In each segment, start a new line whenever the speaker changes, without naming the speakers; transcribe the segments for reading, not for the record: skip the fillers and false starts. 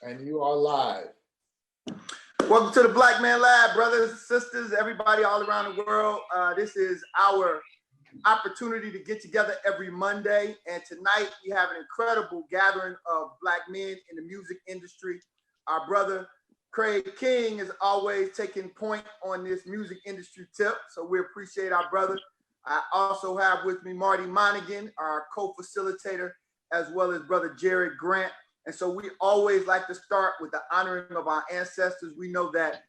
And you are live.
Welcome to the Black Man Lab, brothers and sisters, everybody all around the world. This is our opportunity to get together every Monday. And tonight we have an incredible gathering of Black men in the music industry. Our brother Craig King is always taking point on this music industry tip. So we appreciate our brother. I also have with me Marty Monaghan, our co-facilitator, as well as brother Jared Grant. And so we always like to start with the honoring of our ancestors. We know that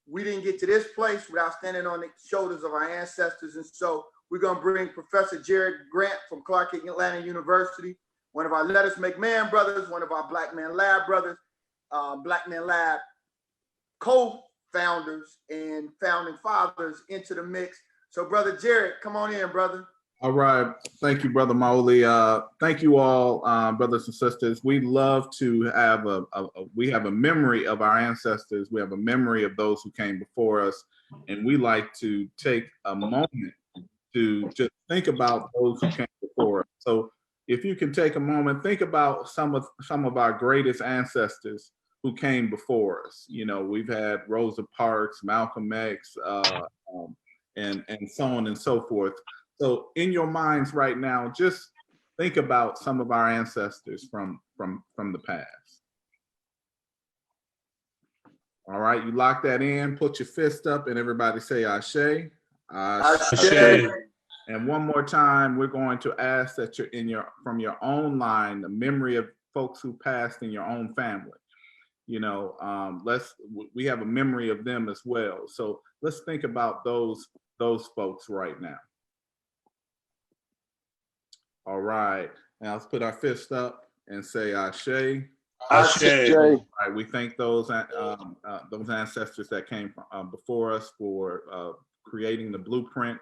we didn't get to this place without standing on the shoulders of our ancestors. And so we're going to bring Professor Jared Grant from Clark Atlanta University, one of our Let Us Make Man brothers, one of our Black Man Lab brothers, Black Man Lab co-founders and founding fathers into the mix. So brother Jared, come on in, brother.
All right. Thank you, Brother Moley. Thank you all, brothers and sisters. We love to have we have a memory of our ancestors. We have a memory of those who came before us. And we like to take a moment to just think about those who came before us. So if you can take a moment, think about some of our greatest ancestors who came before us. You know, we've had Rosa Parks, Malcolm X, and so on and so forth. So in your minds right now, just think about some of our ancestors from the past. All right, you lock that in, put your fist up, and everybody say Ashe.
Ashe.
And one more time, we're going to ask that you're from your own line, the memory of folks who passed in your own family. You know, we have a memory of them as well. So let's think about those folks right now. All right, now let's put our fist up and say Ashe.
Ashe.
All right, we thank those ancestors that came before us for creating the blueprint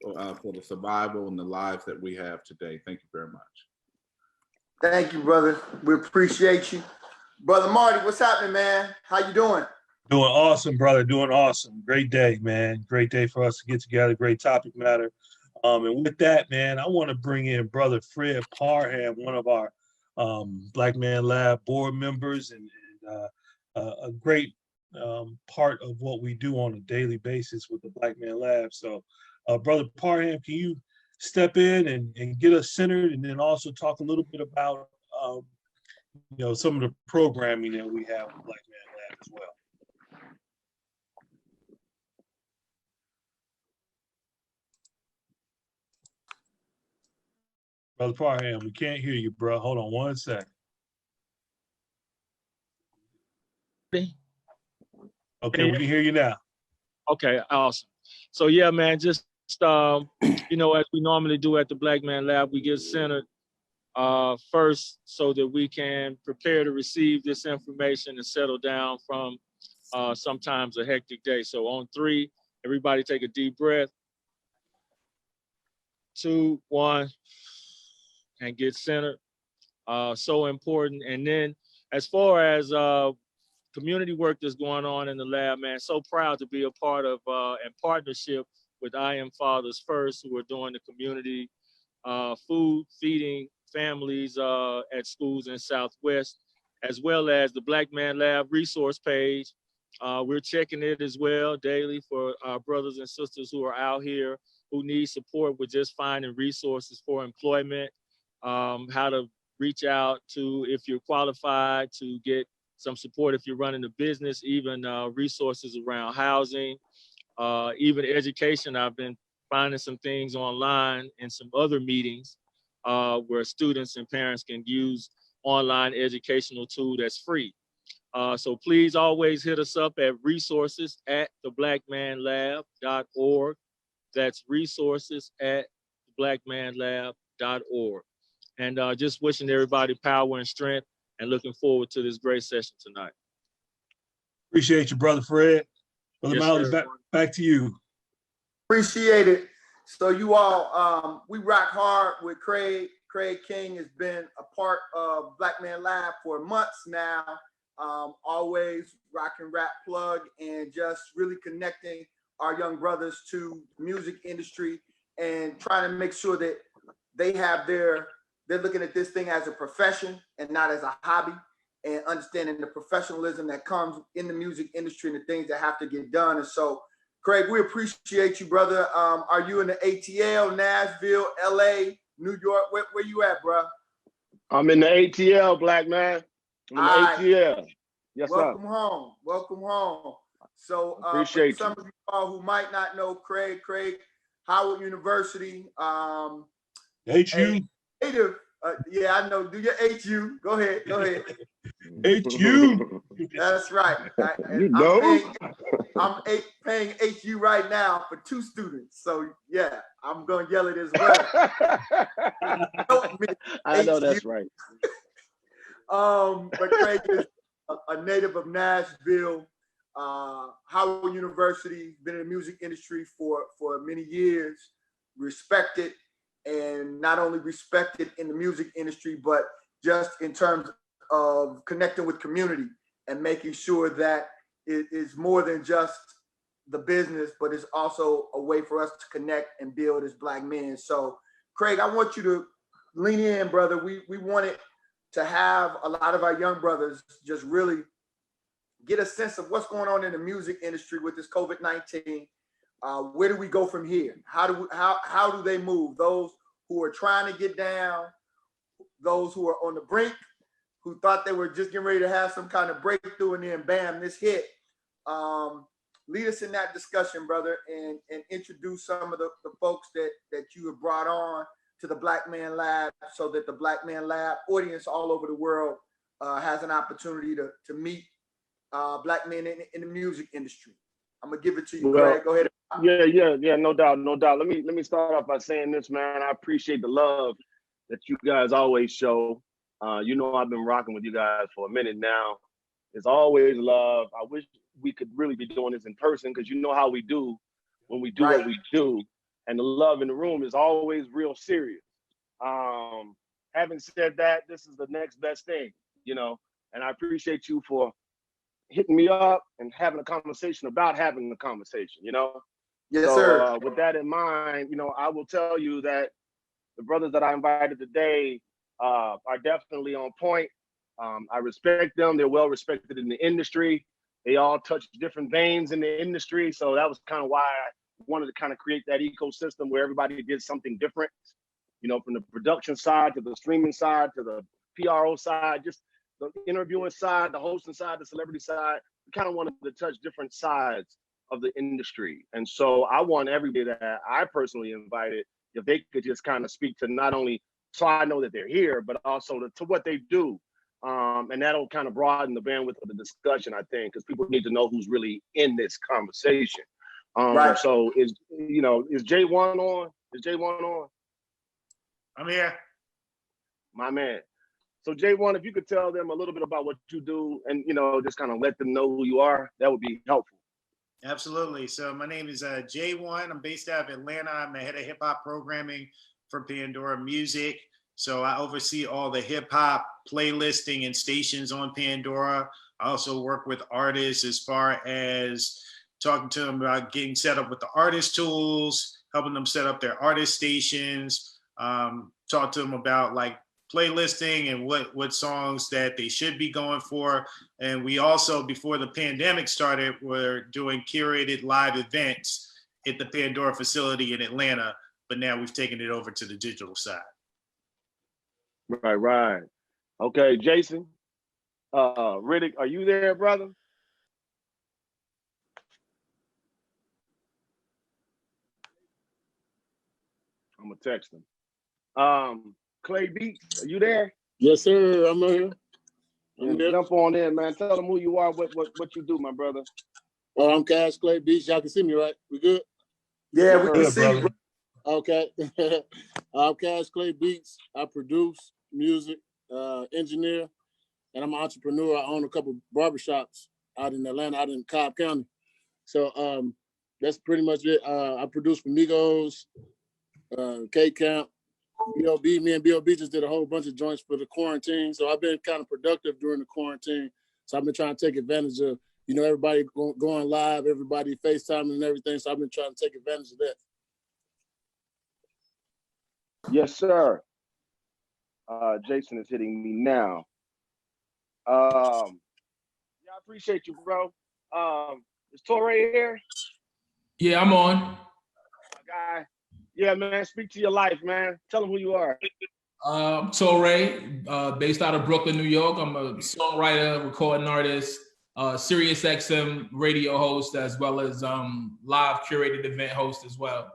for the survival and the lives that we have today. Thank you very much.
Thank you, brother. We appreciate you. Brother Marty, what's happening, man? How you doing?
Doing awesome, brother. Doing awesome. Great day, man. Great day for us to get together. Great topic matter. And with that, man, I want to bring in Brother Fred Parham, one of our Black Man Lab board members, and a great part of what we do on a daily basis with the Black Man Lab. So, Brother Parham, can you step in and get us centered, and then also talk a little bit about you know, some of the programming that we have with Black Man Lab as well? Brother Parham, we can't hear you, bro. Hold on one second. Okay, we can hear you now.
Okay, awesome. So yeah, man, just you know, as we normally do at the Black Man Lab, we get centered first so that we can prepare to receive this information and settle down from sometimes a hectic day. So on 3, everybody take a deep breath. 2, 1. And get centered. So important. And then as far as community work that's going on in the lab, man, so proud to be a part of and partnership with I Am Fathers First, who are doing the community food feeding families at schools in Southwest, as well as the Black Man Lab resource page. We're checking it as well daily for our brothers and sisters who are out here who need support with just finding resources for employment. How to reach out to, if you're qualified, to get some support if you're running a business, even resources around housing, even education. I've been finding some things online and some other meetings where students and parents can use online educational tool that's free. So please always hit us up at resources@theblackmanlab.org. That's resources@theblackmanlab.org. And just wishing everybody power and strength and looking forward to this great session tonight.
Appreciate you, Brother Fred. Brother Molly, back to you.
Appreciate it. So you all, we rock hard with Craig. Craig King has been a part of Black Man Lab for months now. Always rocking rap plug and just really connecting our young brothers to the music industry and trying to make sure that they have they're looking at this thing as a profession and not as a hobby. and understanding the professionalism that comes in the music industry and the things that have to get done. And so, Craig, we appreciate you, brother. Are you in the ATL, Nashville, LA, New York? Where you at, bro?
I'm in the ATL, black man. I'm in the ATL. Yes,
welcome
sir.
home. Welcome home. So
Appreciate
for some of you all who might not know Craig, Howard University,
HU.
native, yeah, I know. Do your HU. Go ahead.
HU.
That's right.
You know.
I'm paying HU right now for 2 students. So yeah, I'm gonna yell it as well. Help me,
I know
HU.
that's right.
But Craig is a native of Nashville. Howard University, been in the music industry for many years, respected, and not only respected in the music industry, but just in terms of connecting with community and making sure that it is more than just the business, but it's also a way for us to connect and build as Black men. So, Craig, I want you to lean in, brother. We wanted to have a lot of our young brothers just really get a sense of what's going on in the music industry with this COVID-19. Where do we go from here? How do they move? Those who are trying to get down, those who are on the brink, who thought they were just getting ready to have some kind of breakthrough, and then bam, this hit. Lead us in that discussion, brother, and introduce some of the folks that you have brought on to the Black Man Lab, so that the Black Man Lab audience all over the world has an opportunity to meet Black men in the music industry. I'm gonna give it to you, Craig. Go ahead.
Yeah, no doubt. Let me start off by saying this, man. I appreciate the love that you guys always show. You know, I've been rocking with you guys for a minute now. It's always love. I wish we could really be doing this in person, because you know how we do when we do
Right.
what we do. And the love in the room is always real serious. Having said that, this is the next best thing, you know, and I appreciate you for hitting me up and having a conversation about having the conversation, you know?
Yes, sir.
So with that in mind, you know, I will tell you that the brothers that I invited today are definitely on point. I respect them. They're well respected in the industry. They all touch different veins in the industry. So that was kind of why I wanted to kind of create that ecosystem where everybody did something different, you know, from the production side to the streaming side to the PRO side, just the interviewing side, the hosting side, the celebrity side. We kind of wanted to touch different sides of the industry. And so I want everybody that I personally invited, if they could just kind of speak to not only so I know that they're here, but also to what they do. And that'll kind of broaden the bandwidth of the discussion, I think, because people need to know who's really in this conversation.
Right.
So is J1 on? Is J1 on?
I'm here.
My man. So J1, if you could tell them a little bit about what you do and, you know, just kind of let them know who you are, that would be helpful.
Absolutely. So my name is J1. I'm based out of Atlanta. I'm the head of hip hop programming for Pandora Music. So I oversee all the hip hop playlisting and stations on Pandora. I also work with artists as far as talking to them about getting set up with the artist tools, helping them set up their artist stations, talk to them about like playlisting and what songs that they should be going for. And we also, before the pandemic started, were doing curated live events at the Pandora facility in Atlanta, but now we've taken it over to the digital side.
Right. Okay, Jason, Riddick, are you there, brother? I'm gonna text him. Clay Beats, are you there?
Yes, sir. I'm here.
Jump on in, man. Tell them who you are, what you do, my brother.
Oh, I'm Cash Clay Beats. Y'all can see me, right? We good?
Yeah, we can
Good,
see you.
brother.
Okay. I'm Cash Clay Beats. I produce music, engineer, and I'm an entrepreneur. I own a couple barbershops out in Atlanta, out in Cobb County. So that's pretty much it. I produce for Migos, K-Camp, B.O.B. Me and B.O.B. just did a whole bunch of joints for the quarantine. So I've been kind of productive during the quarantine. So I've been trying to take advantage of, you know, everybody going live, everybody FaceTiming and everything. So I've been trying to take advantage of that.
Yes, sir. Jason is hitting me now. Yeah, I appreciate you, bro. Is Torre here?
Yeah, I'm on.
My guy. Yeah, man, speak to your life, man. Tell them who you are.
Torre, based out of Brooklyn, New York. I'm a songwriter, recording artist, Sirius XM radio host, as well as live curated event host as well.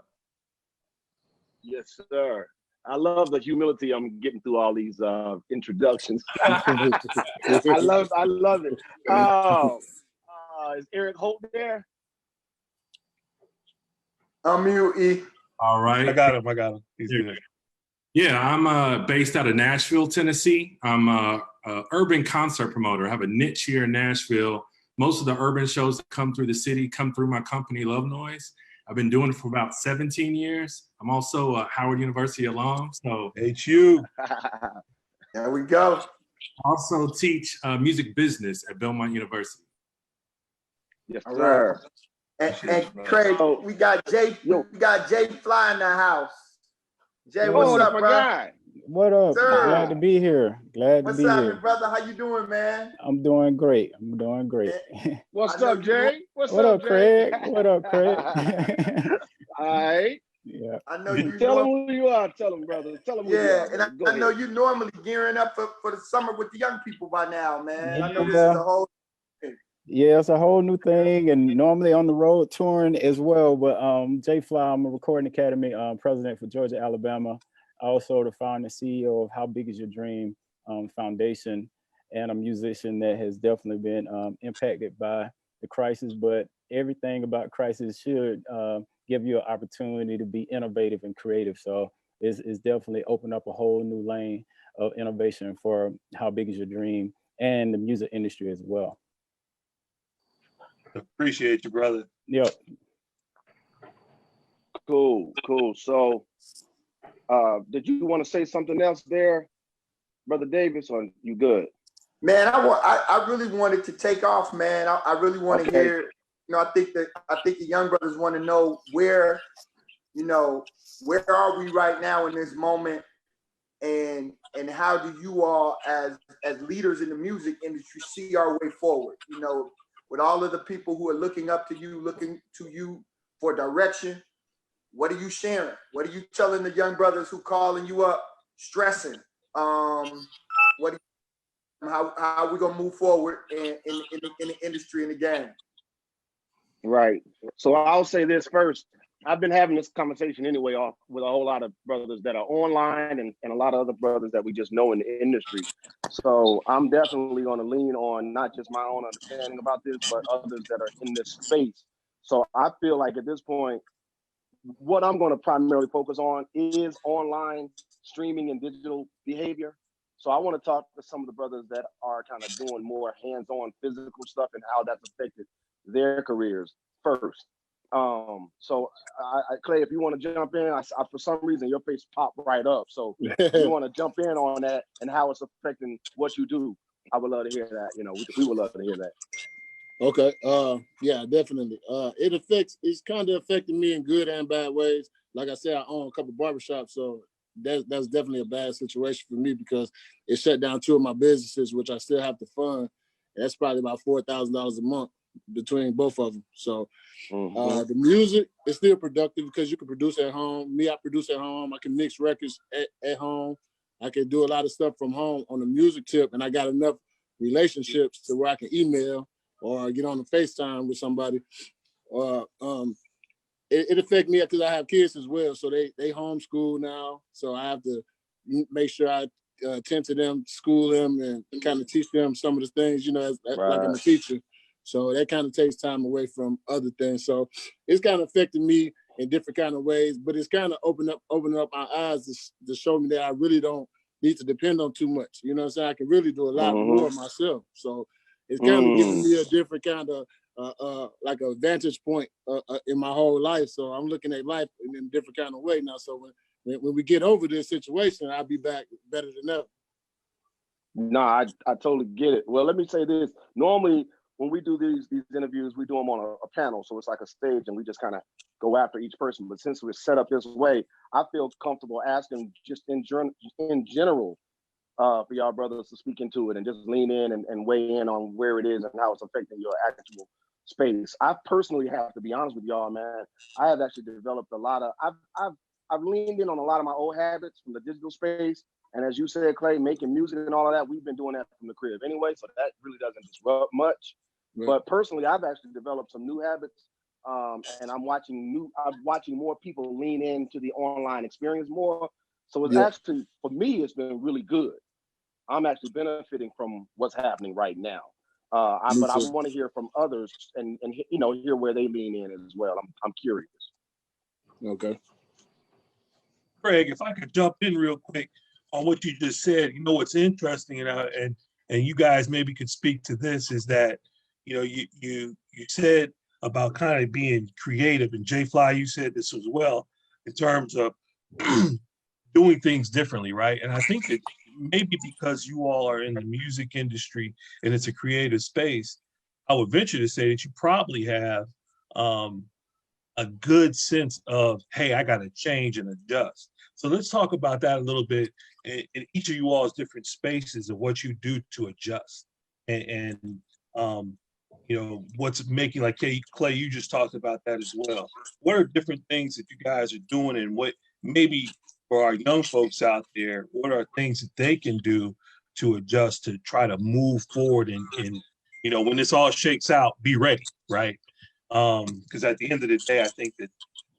Yes, sir. I love the humility I'm getting through all these introductions. I love it. Is Eric Holt there?
Unmute E.
All right.
I got him. He's good.
Yeah, I'm based out of Nashville, Tennessee. I'm a urban concert promoter. I have a niche here in Nashville. Most of the urban shows that come through the city come through my company, Love Noise. I've been doing it for about 17 years. I'm also a Howard University alum. So
HU.
There we go.
also teach music business at Belmont University.
Yes,
All
sir.
right. And Craig, we got Jay Fly in the house. Jay, what's up,
my
bro?
guy?
What up?
Sir.
Glad to be here.
What's up, brother? How you doing, man?
I'm doing great.
What's up, Jay?
What up, Craig? What up, Craig?
All right.
Yeah.
I know you.
Tell them who you are. Tell them, brother. Tell them who you are.
And I know you normally gearing up for the summer with the young people by now, man.
Yeah.
I know this is a whole thing.
Yeah, it's a whole new thing, and normally on the road touring as well. But Jay Fly, I'm a recording academy president for Georgia, Alabama. Also the founder and CEO of How Big Is Your Dream Foundation, and a musician that has definitely been impacted by the crisis. But everything about crisis should give you an opportunity to be innovative and creative. So it's definitely opened up a whole new lane of innovation for How Big Is Your Dream and the music industry as well.
Appreciate you, brother.
Yep.
Cool. So, did you want to say something else there, Brother Davis, or you good?
Man, I really wanted to take off, man. I really want to hear. You know, I think the young brothers want to know where are we right now in this moment, and how do you all as leaders in the music industry see our way forward? You know, with all of the people who are looking up to you, looking to you for direction, what are you sharing? What are you telling the young brothers who calling you up, stressing? How are we gonna move forward in the industry and the game?
Right. So I'll say this first. I've been having this conversation anyway with a whole lot of brothers that are online and a lot of other brothers that we just know in the industry. So I'm definitely going to lean on not just my own understanding about this, but others that are in this space. So I feel like at this point, what I'm going to primarily focus on is online streaming and digital behavior. So I want to talk to some of the brothers that are kind of doing more hands-on physical stuff and how that's affected their careers first. So Clay, if you want to jump in, I for some reason your face popped right up. So if you want to jump in on that and how it's affecting what you do, I would love to hear that. You know, we would love to hear that.
Okay. Yeah, definitely. It's kind of affecting me in good and bad ways. Like I said, I own a couple barbershops, so that's definitely a bad situation for me because it shut down 2 of my businesses, which I still have to fund. That's probably about $4,000 a month between both of them. So the music is still productive because you can produce at home. I produce at home. I can mix records at home. I can do a lot of stuff from home on the music tip, and I got enough relationships to where I can email or get on the FaceTime with somebody. It affects me because I have kids as well. So they homeschool now. So I have to make sure I attend to them, school them, and kind of teach them some of the things, like I'm a teacher. So that kind of takes time away from other things. So it's kind of affecting me in different kind of ways, but it's kind of opening up my eyes to show me that I really don't need to depend on too much. You know what I'm saying? I can really do a lot more myself. So it's kind of giving me a different kind of like a vantage point in my whole life. So I'm looking at life in a different kind of way now. So when we get over this situation, I'll be back better than ever.
No, I totally get it. Well, let me say this. Normally, when we do these interviews, we do them on a panel. So it's like a stage and we just kind of go after each person. But since we're set up this way, I feel comfortable asking just in general for y'all brothers to speak into it and just lean in and weigh in on where it is and how it's affecting your actual space. I personally have to be honest with y'all, man. I have actually developed a lot of, I've leaned in on a lot of my old habits from the digital space. And as you said, Clay, making music and all of that, we've been doing that from the crib anyway, so that really doesn't disrupt much. Right. But personally, I've actually developed some new habits, and I'm watching more people lean into the online experience more. So it's actually, for me, it's been really good. I'm actually benefiting from what's happening right now. But I want to hear from others and hear where they lean in as well. I'm curious.
Okay.
Craig, if I could jump in real quick on what you just said, what's interesting and you guys maybe could speak to this is that, you said about kind of being creative, and Jay Fly, you said this as well, in terms of doing things differently, right? And I think that maybe because you all are in the music industry and it's a creative space, I would venture to say that you probably have a good sense of, hey, I got to change and adjust. So let's talk about that a little bit in each of you all's different spaces of what you do to adjust. And what's making, like Clay, you just talked about that as well. What are different things that you guys are doing, and what maybe for our young folks out there, what are things that they can do to adjust to try to move forward and when this all shakes out, be ready, right? Because at the end of the day, I think that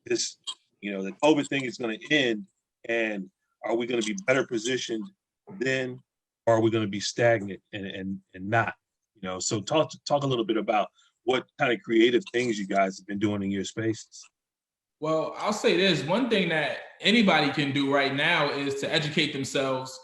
this, the COVID thing is going to end, and are we going to be better positioned then, or are we going to be stagnant and not? So talk a little bit about what kind of creative things you guys have been doing in your spaces.
Well, I'll say this. One thing that anybody can do right now is to educate themselves.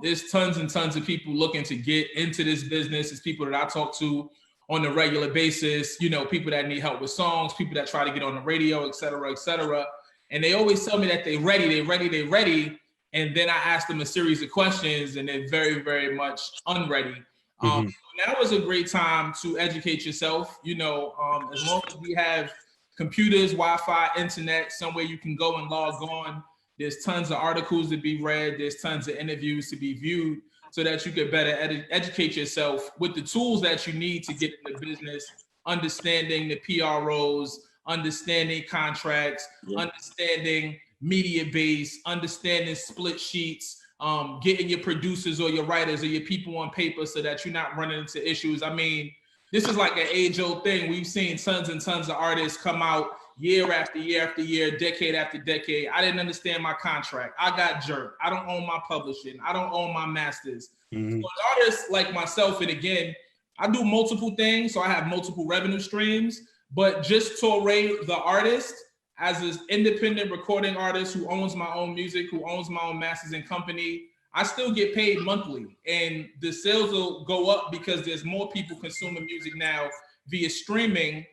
There's tons and tons of people looking to get into this business. It's people that I talk to on a regular basis, people that need help with songs, people that try to get on the radio, et cetera, et cetera. And they always tell me that they're ready. And then I ask them a series of questions and they're very, very much unready. Now is a great time to educate yourself. As long as we have computers, Wi-Fi, internet, somewhere you can go and log on, there's tons of articles to be read. There's tons of interviews to be viewed so that you can better educate yourself with the tools that you need to get in the business, understanding the PROs, understanding contracts, understanding media base, understanding split sheets, getting your producers or your writers or your people on paper so that you're not running into issues. I mean, this is like an age-old thing. We've seen tons and tons of artists come out year after year after year, decade after decade. I didn't understand my contract. I got jerked. I don't own my publishing. I don't own my masters. So an artist like myself, and again, I do multiple things, so I have multiple revenue streams, but just Torre, the artist, as an independent recording artist who owns my own music, who owns my own masters and company, I still get paid monthly, and the sales will go up because there's more people consuming music now via streaming,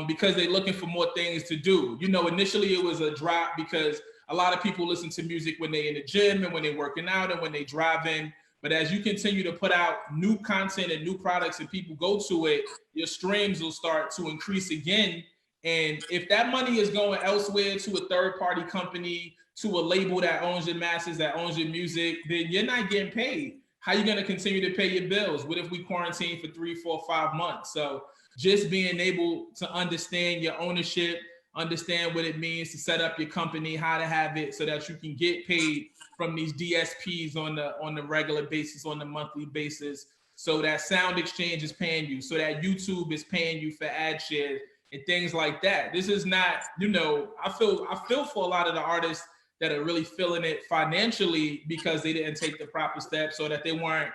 because they're looking for more things to do. Initially it was a drop because a lot of people listen to music when they're in the gym and when they're working out and when they drive in. But as you continue to put out new content and new products and people go to it, your streams will start to increase again. And if that money is going elsewhere to a third-party company, to a label that owns your masters, that owns your music, then you're not getting paid. How are you going to continue to pay your bills? What if we quarantine for 3, 4, 5 months? So just being able to understand your ownership, understand what it means to set up your company, how to have it so that you can get paid from these DSPs on the regular basis, on the monthly basis, so that Sound Exchange is paying you, so that YouTube is paying you for ad shares and things like that. This is not, I feel for a lot of the artists that are really feeling it financially because they didn't take the proper steps, or that they weren't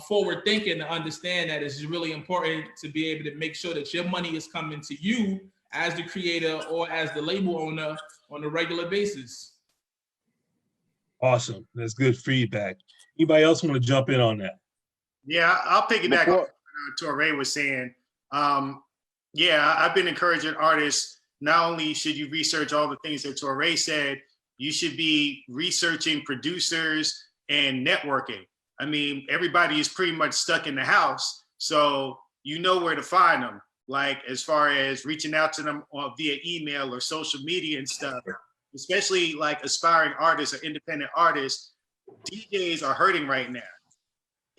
forward thinking to understand that it's really important to be able to make sure that your money is coming to you as the creator or as the label owner on a regular basis.
Awesome. That's good feedback. Anybody else want to jump in on that?
Yeah, I'll piggyback on what Torre was saying. I've been encouraging artists, not only should you research all the things that Torre said, you should be researching producers and networking. I mean, everybody is pretty much stuck in the house, so you know where to find them. Like as far as reaching out to them via email or social media and stuff, especially like aspiring artists or independent artists, DJs are hurting right now.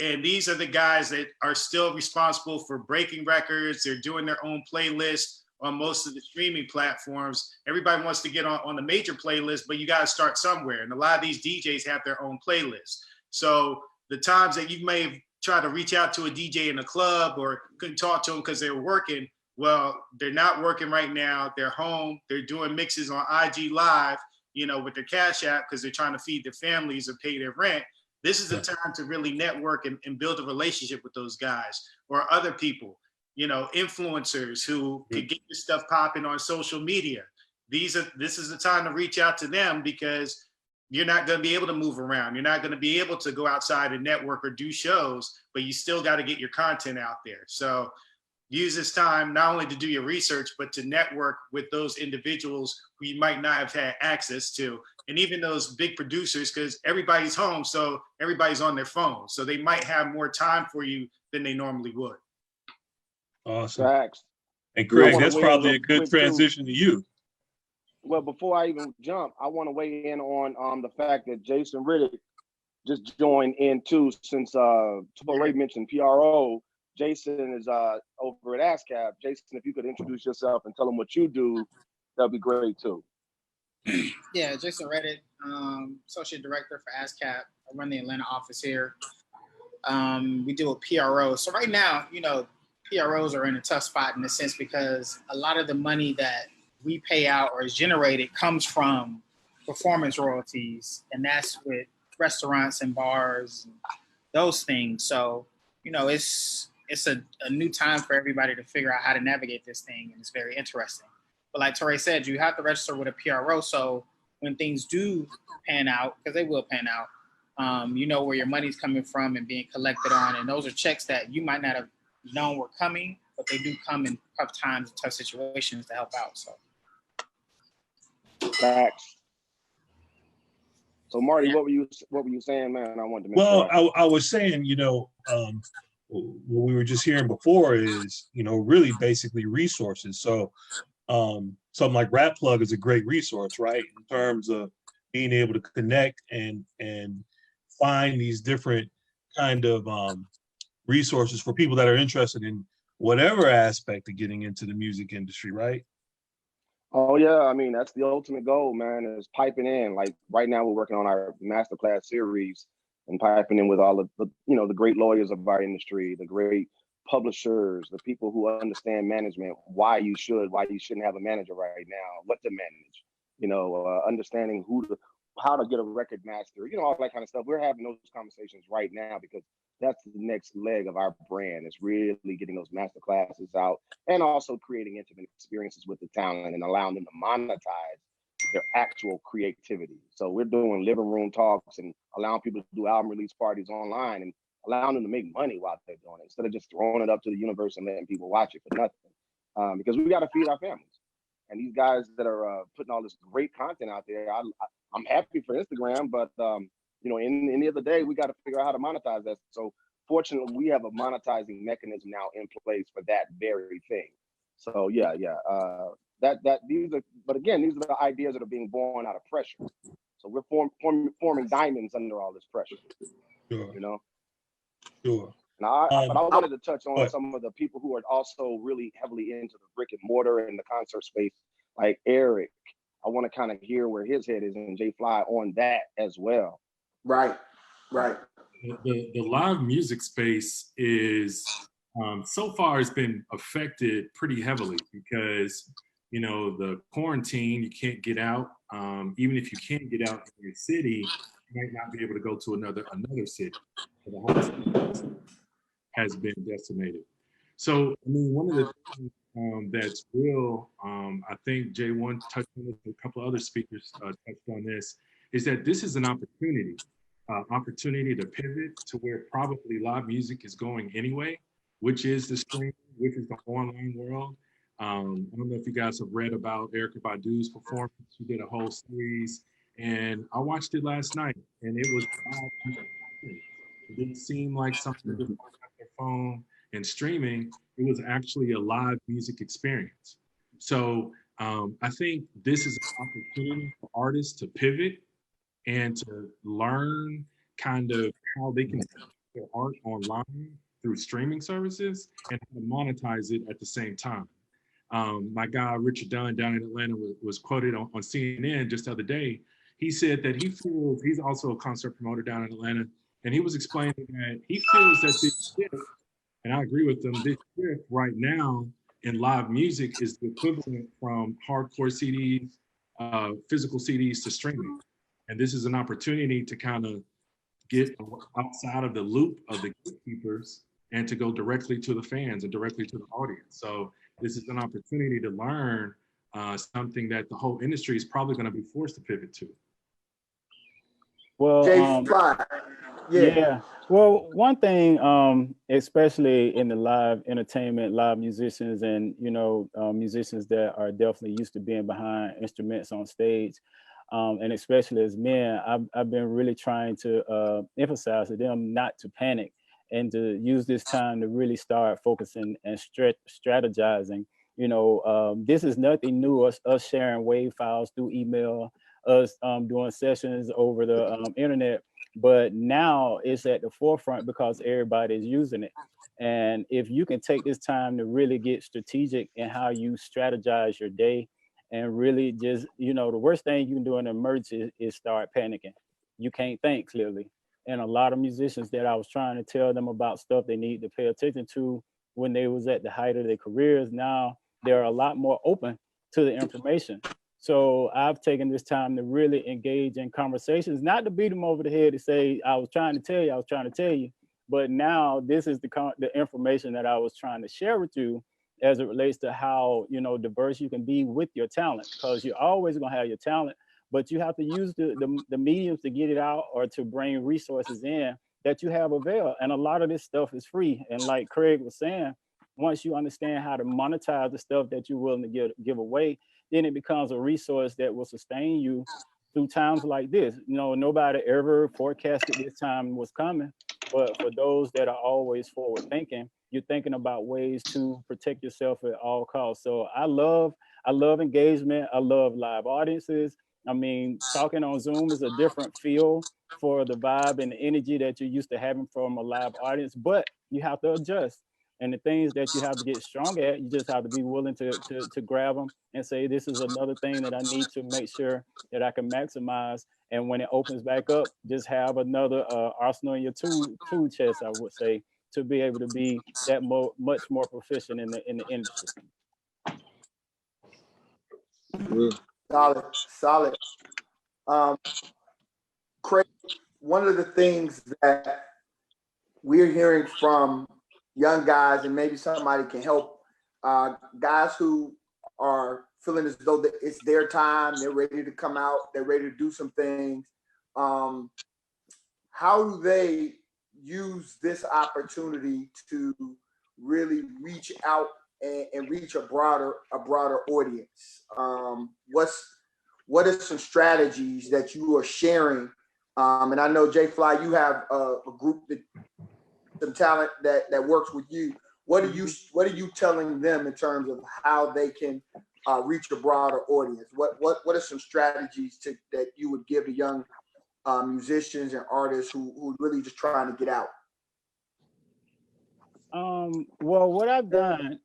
And these are the guys that are still responsible for breaking records. They're doing their own playlist on most of the streaming platforms. Everybody wants to get on the major playlist, but you got to start somewhere. And a lot of these DJs have their own playlist. So the times that you may have tried to reach out to a DJ in a club or couldn't talk to them because they were working, well, they're not working right now. They're home. They're doing mixes on IG Live, you know, with their Cash App because they're trying to feed their families or pay their rent. This is the time to really network and build a relationship with those guys or other people, you know, influencers who could get your stuff popping on social media. This is the time to reach out to them because you're not going to be able to move around. You're not going to be able to go outside and network or do shows, but you still got to get your content out there. So use this time not only to do your research, but to network with those individuals who you might not have had access to. And even those big producers, because everybody's home, so everybody's on their phone. So they might have more time for you than they normally would.
Awesome.
Facts.
And Craig,
I wanna
that's
weigh in
probably
real
a good
quick, too.
transition to you.
Well, before I even jump, I want to weigh in on the fact that Jason Riddick just joined in too. Since Torrey mentioned PRO, Jason is over at ASCAP. Jason, if you could introduce yourself and tell them what you do, that'd be great too.
Yeah, Jason Reddick, Associate Director for ASCAP. I run the Atlanta office here. We do a PRO. So right now, you know, PROs are in a tough spot in a sense because a lot of the money that we pay out or is generated comes from performance royalties, and that's with restaurants and bars and those things. So, you know, it's a new time for everybody to figure out how to navigate this thing, and it's very interesting. But like Torrey said, you have to register with a PRO, so when things do pan out, because they will pan out, you know where your money's coming from and being collected on, and those are checks that you might not have known were coming, but they do come in tough times and tough situations to help out. So.
Facts. So Marty, what were you saying, man? I wanted to make
Well,
sure.
I was saying, you know, what we were just hearing before is, you know, really basically resources. So something like Rap Plug is a great resource, right? In terms of being able to connect and find these different kind of resources for people that are interested in whatever aspect of getting into the music industry, right?
Oh yeah, I mean that's the ultimate goal, man. Is piping in. Like right now, we're working on our masterclass series and piping in with all of the, you know, the great lawyers of our industry, the great publishers, the people who understand management, why you shouldn't have a manager right now, what to manage, you know, understanding how to get a record master, you know, all that kind of stuff. We're having those conversations right now because that's the next leg of our brand. Is really getting those master classes out and also creating intimate experiences with the talent and allowing them to monetize their actual creativity. So we're doing living room talks and allowing people to do album release parties online and allowing them to make money while they're doing it instead of just throwing it up to the universe and letting people watch it for nothing. Because we got to feed our families. And these guys that are putting all this great content out there, I'm happy for Instagram, but you know, in the end of the day, we got to figure out how to monetize that. So fortunately, we have a monetizing mechanism now in place for that very thing. So yeah. These are the ideas that are being born out of pressure. So we're forming diamonds under all this pressure.
Sure.
You know.
Sure.
Now, but I wanted to touch on some of the people who are also really heavily into the brick and mortar and the concert space, like Eric. I want to kind of hear where his head is and Jay Fly on that as well.
Right.
The live music space is so far has been affected pretty heavily because, you know, the quarantine, you can't get out. Even if you can't get out in your city, you might not be able to go to another city. The whole city has been decimated. So, I mean, one of the things that's real, I think J1 touched on this, a couple of other speakers touched on this, is that this is an opportunity to pivot to where probably live music is going anyway, which is the stream, which is the online world. I don't know if you guys have read about Erykah Badu's performance. She did a whole series, and I watched it last night, and it was it didn't seem like something just on their phone and streaming. It was actually a live music experience. So I think this is an opportunity for artists to pivot and to learn kind of how they can put their art online through streaming services and how to monetize it at the same time. My guy, Richard Dunn down in Atlanta was quoted on CNN just the other day. He said that he feels, he's also a concert promoter down in Atlanta, and he was explaining that he feels that this shift, and I agree with him, this shift right now in live music is the equivalent from hardcore CDs, physical CDs to streaming. And this is an opportunity to kind of get outside of the loop of the gatekeepers and to go directly to the fans and directly to the audience. So this is an opportunity to learn something that the whole industry is probably going to be forced to pivot to.
Well,
yeah.
Well, one thing, especially in the live entertainment, live musicians, and musicians that are definitely used to being behind instruments on stage, and especially as men, I've been really trying to emphasize to them not to panic and to use this time to really start focusing and strategizing. This is nothing new. Us sharing WAV files through email, us doing sessions over the internet, but now it's at the forefront because everybody is using it. And if you can take this time to really get strategic in how you strategize your day, and really just, the worst thing you can do in an emergency is start panicking. You can't think clearly. And a lot of musicians that I was trying to tell them about stuff they need to pay attention to when they was at the height of their careers, now they're a lot more open to the information. So I've taken this time to really engage in conversations, not to beat them over the head to say, I was trying to tell you, but now this is the information that I was trying to share with you as it relates to how, diverse you can be with your talent, because you're always gonna have your talent, but you have to use the mediums to get it out or to bring resources in that you have available. And a lot of this stuff is free. And like Craig was saying, once you understand how to monetize the stuff that you're willing to give away, then it becomes a resource that will sustain you through times like this. Nobody ever forecasted this time was coming, but for those that are always forward thinking, you're thinking about ways to protect yourself at all costs. So I love engagement. I love live audiences. I mean, talking on Zoom is a different feel for the vibe and the energy that you're used to having from a live audience, but you have to adjust. And the things that you have to get strong at, you just have to be willing to grab them and say, this is another thing that I need to make sure that I can maximize. And when it opens back up, just have another arsenal in your tool chest, I would say, to be able to be that much more proficient in the industry.
Solid. Craig, one of the things that we're hearing from young guys, and maybe somebody can help, guys who are feeling as though that it's their time, they're ready to come out, they're ready to do some things. How do they use this opportunity to really reach out and reach a broader audience? What are some strategies that you are sharing? And I know J Fly, you have a group that some talent that works with you. What are you telling them in terms of how they can reach a broader audience? What are some strategies that you would give to young musicians and artists who really just trying to get out?
Well, what I've done,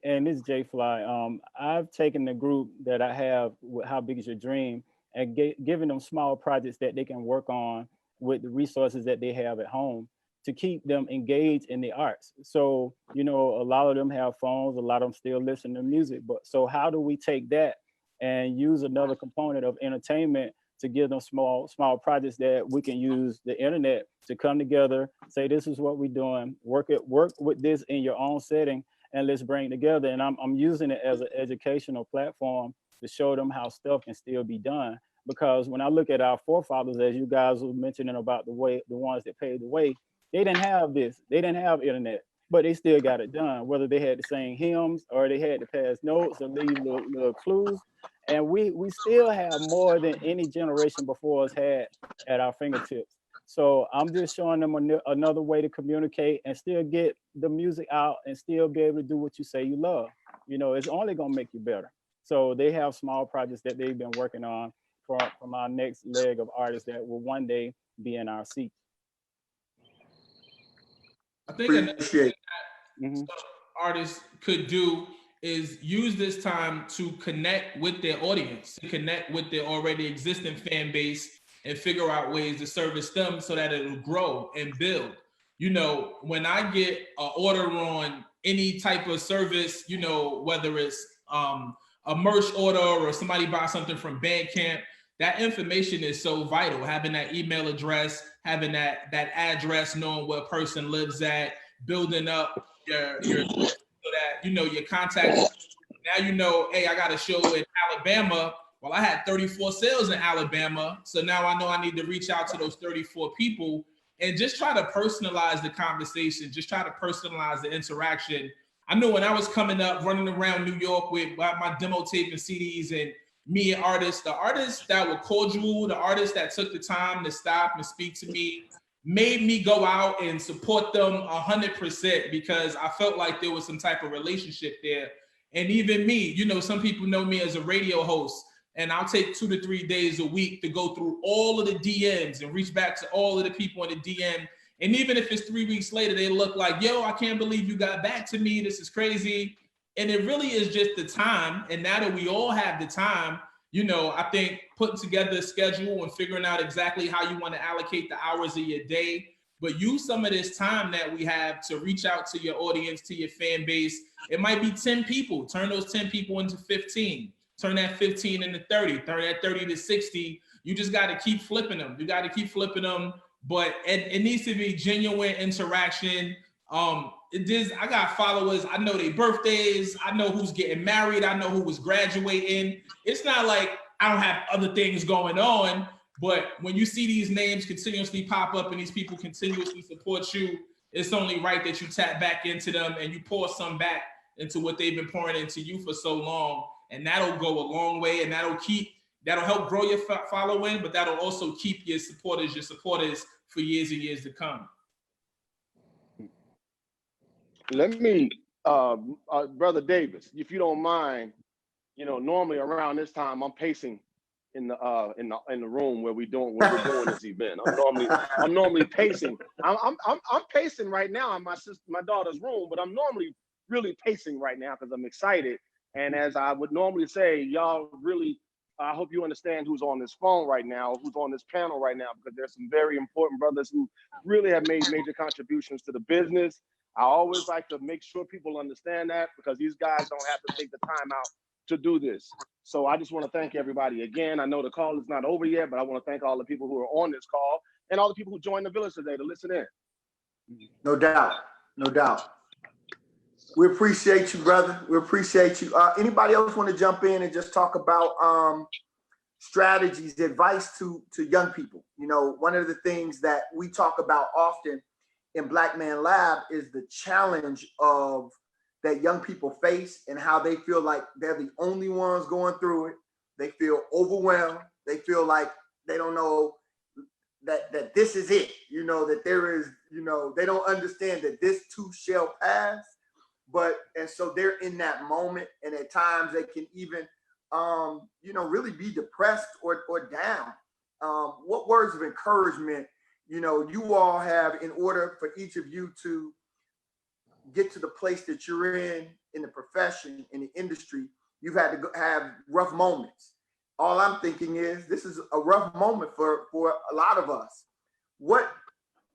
and this is J Fly, I've taken the group that I have with How Big Is Your Dream and given them small projects that they can work on with the resources that they have at home to keep them engaged in the arts. So, a lot of them have phones, a lot of them still listen to music, but so how do we take that and use another component of entertainment to give them small projects that we can use the internet to come together, say, this is what we're doing, work with this in your own setting, and let's bring it together. And I'm using it as an educational platform to show them how stuff can still be done. Because when I look at our forefathers, as you guys were mentioning about the ones that paved the way, they didn't have this, they didn't have internet, but they still got it done, whether they had to sing hymns or they had to pass notes or leave little clues. And we still have more than any generation before us had at our fingertips. So I'm just showing them another way to communicate and still get the music out and still be able to do what you say you love. It's only gonna make you better. So they have small projects that they've been working on from our next leg of artists that will one day be in our seat.
I think another thing that some artists could do is use this time to connect with their audience, to connect with their already existing fan base and figure out ways to service them so that it'll grow and build. You know, when I get an order on any type of service, you know, whether it's a merch order or somebody buy something from Bandcamp, that information is so vital. Having that email address, having that address, knowing where a person lives at, building up your so that you know your contact. Now you know, hey, I got a show in Alabama. Well, I had 34 sales in Alabama, so now I know I need to reach out to those 34 people and just try to personalize the conversation, just try to personalize the interaction. I know when I was coming up, running around New York with my demo tape and CDs and me and artists, the artists that were cordial, the artists that took the time to stop and speak to me, made me go out and support them 100% because I felt like there was some type of relationship there. And even me, you know, some people know me as a radio host, and I'll take 2 to 3 days a week to go through all of the DMs and reach back to all of the people in the DM. And even if it's 3 weeks later, they look like, yo, I can't believe you got back to me. This is crazy. And it really is just the time. And now that we all have the time, you know, I think putting together a schedule and figuring out exactly how you want to allocate the hours of your day, but use some of this time that we have to reach out to your audience, to your fan base. It might be 10 people. Turn those 10 people into 15. Turn that 15 into 30. Turn that 30 to 60. You just got to keep flipping them. You got to keep flipping them. But it needs to be genuine interaction. I got followers. I know their birthdays. I know who's getting married. I know who was graduating. It's not like I don't have other things going on. But when you see these names continuously pop up and these people continuously support you, it's only right that you tap back into them and you pour some back into what they've been pouring into you for so long. And that'll go a long way, and that'll help grow your following, but that'll also keep your supporters for years and years to come.
Let me, Brother Davis, if you don't mind, you know, normally around this time I'm pacing in the room where we're doing this event. I'm normally pacing. I'm pacing right now in my daughter's room, but I'm normally really pacing right now because I'm excited. And as I would normally say, y'all really, I hope you understand who's on this phone right now, who's on this panel right now, because there's some very important brothers who really have made major contributions to the business. I always like to make sure people understand that because these guys don't have to take the time out to do this. So I just want to thank everybody again. I know the call is not over yet, but I want to thank all the people who are on this call and all the people who joined the village today to listen in.
No doubt, no doubt. We appreciate you, brother. We appreciate you. Anybody else want to jump in and just talk about strategies, advice to young people? You know, one of the things that we talk about often in Black Man Lab is the challenge of that young people face and how they feel like they're the only ones going through it. They feel overwhelmed. They feel like they don't know that this is it. You know, that there is, you know, they don't understand that this too shall pass. And so they're in that moment, and at times they can even, you know, really be depressed or down. What words of encouragement, you know, you all have in order for each of you to get to the place that you're in the profession, in the industry? You've had to have rough moments. All I'm thinking is this is a rough moment for a lot of us. What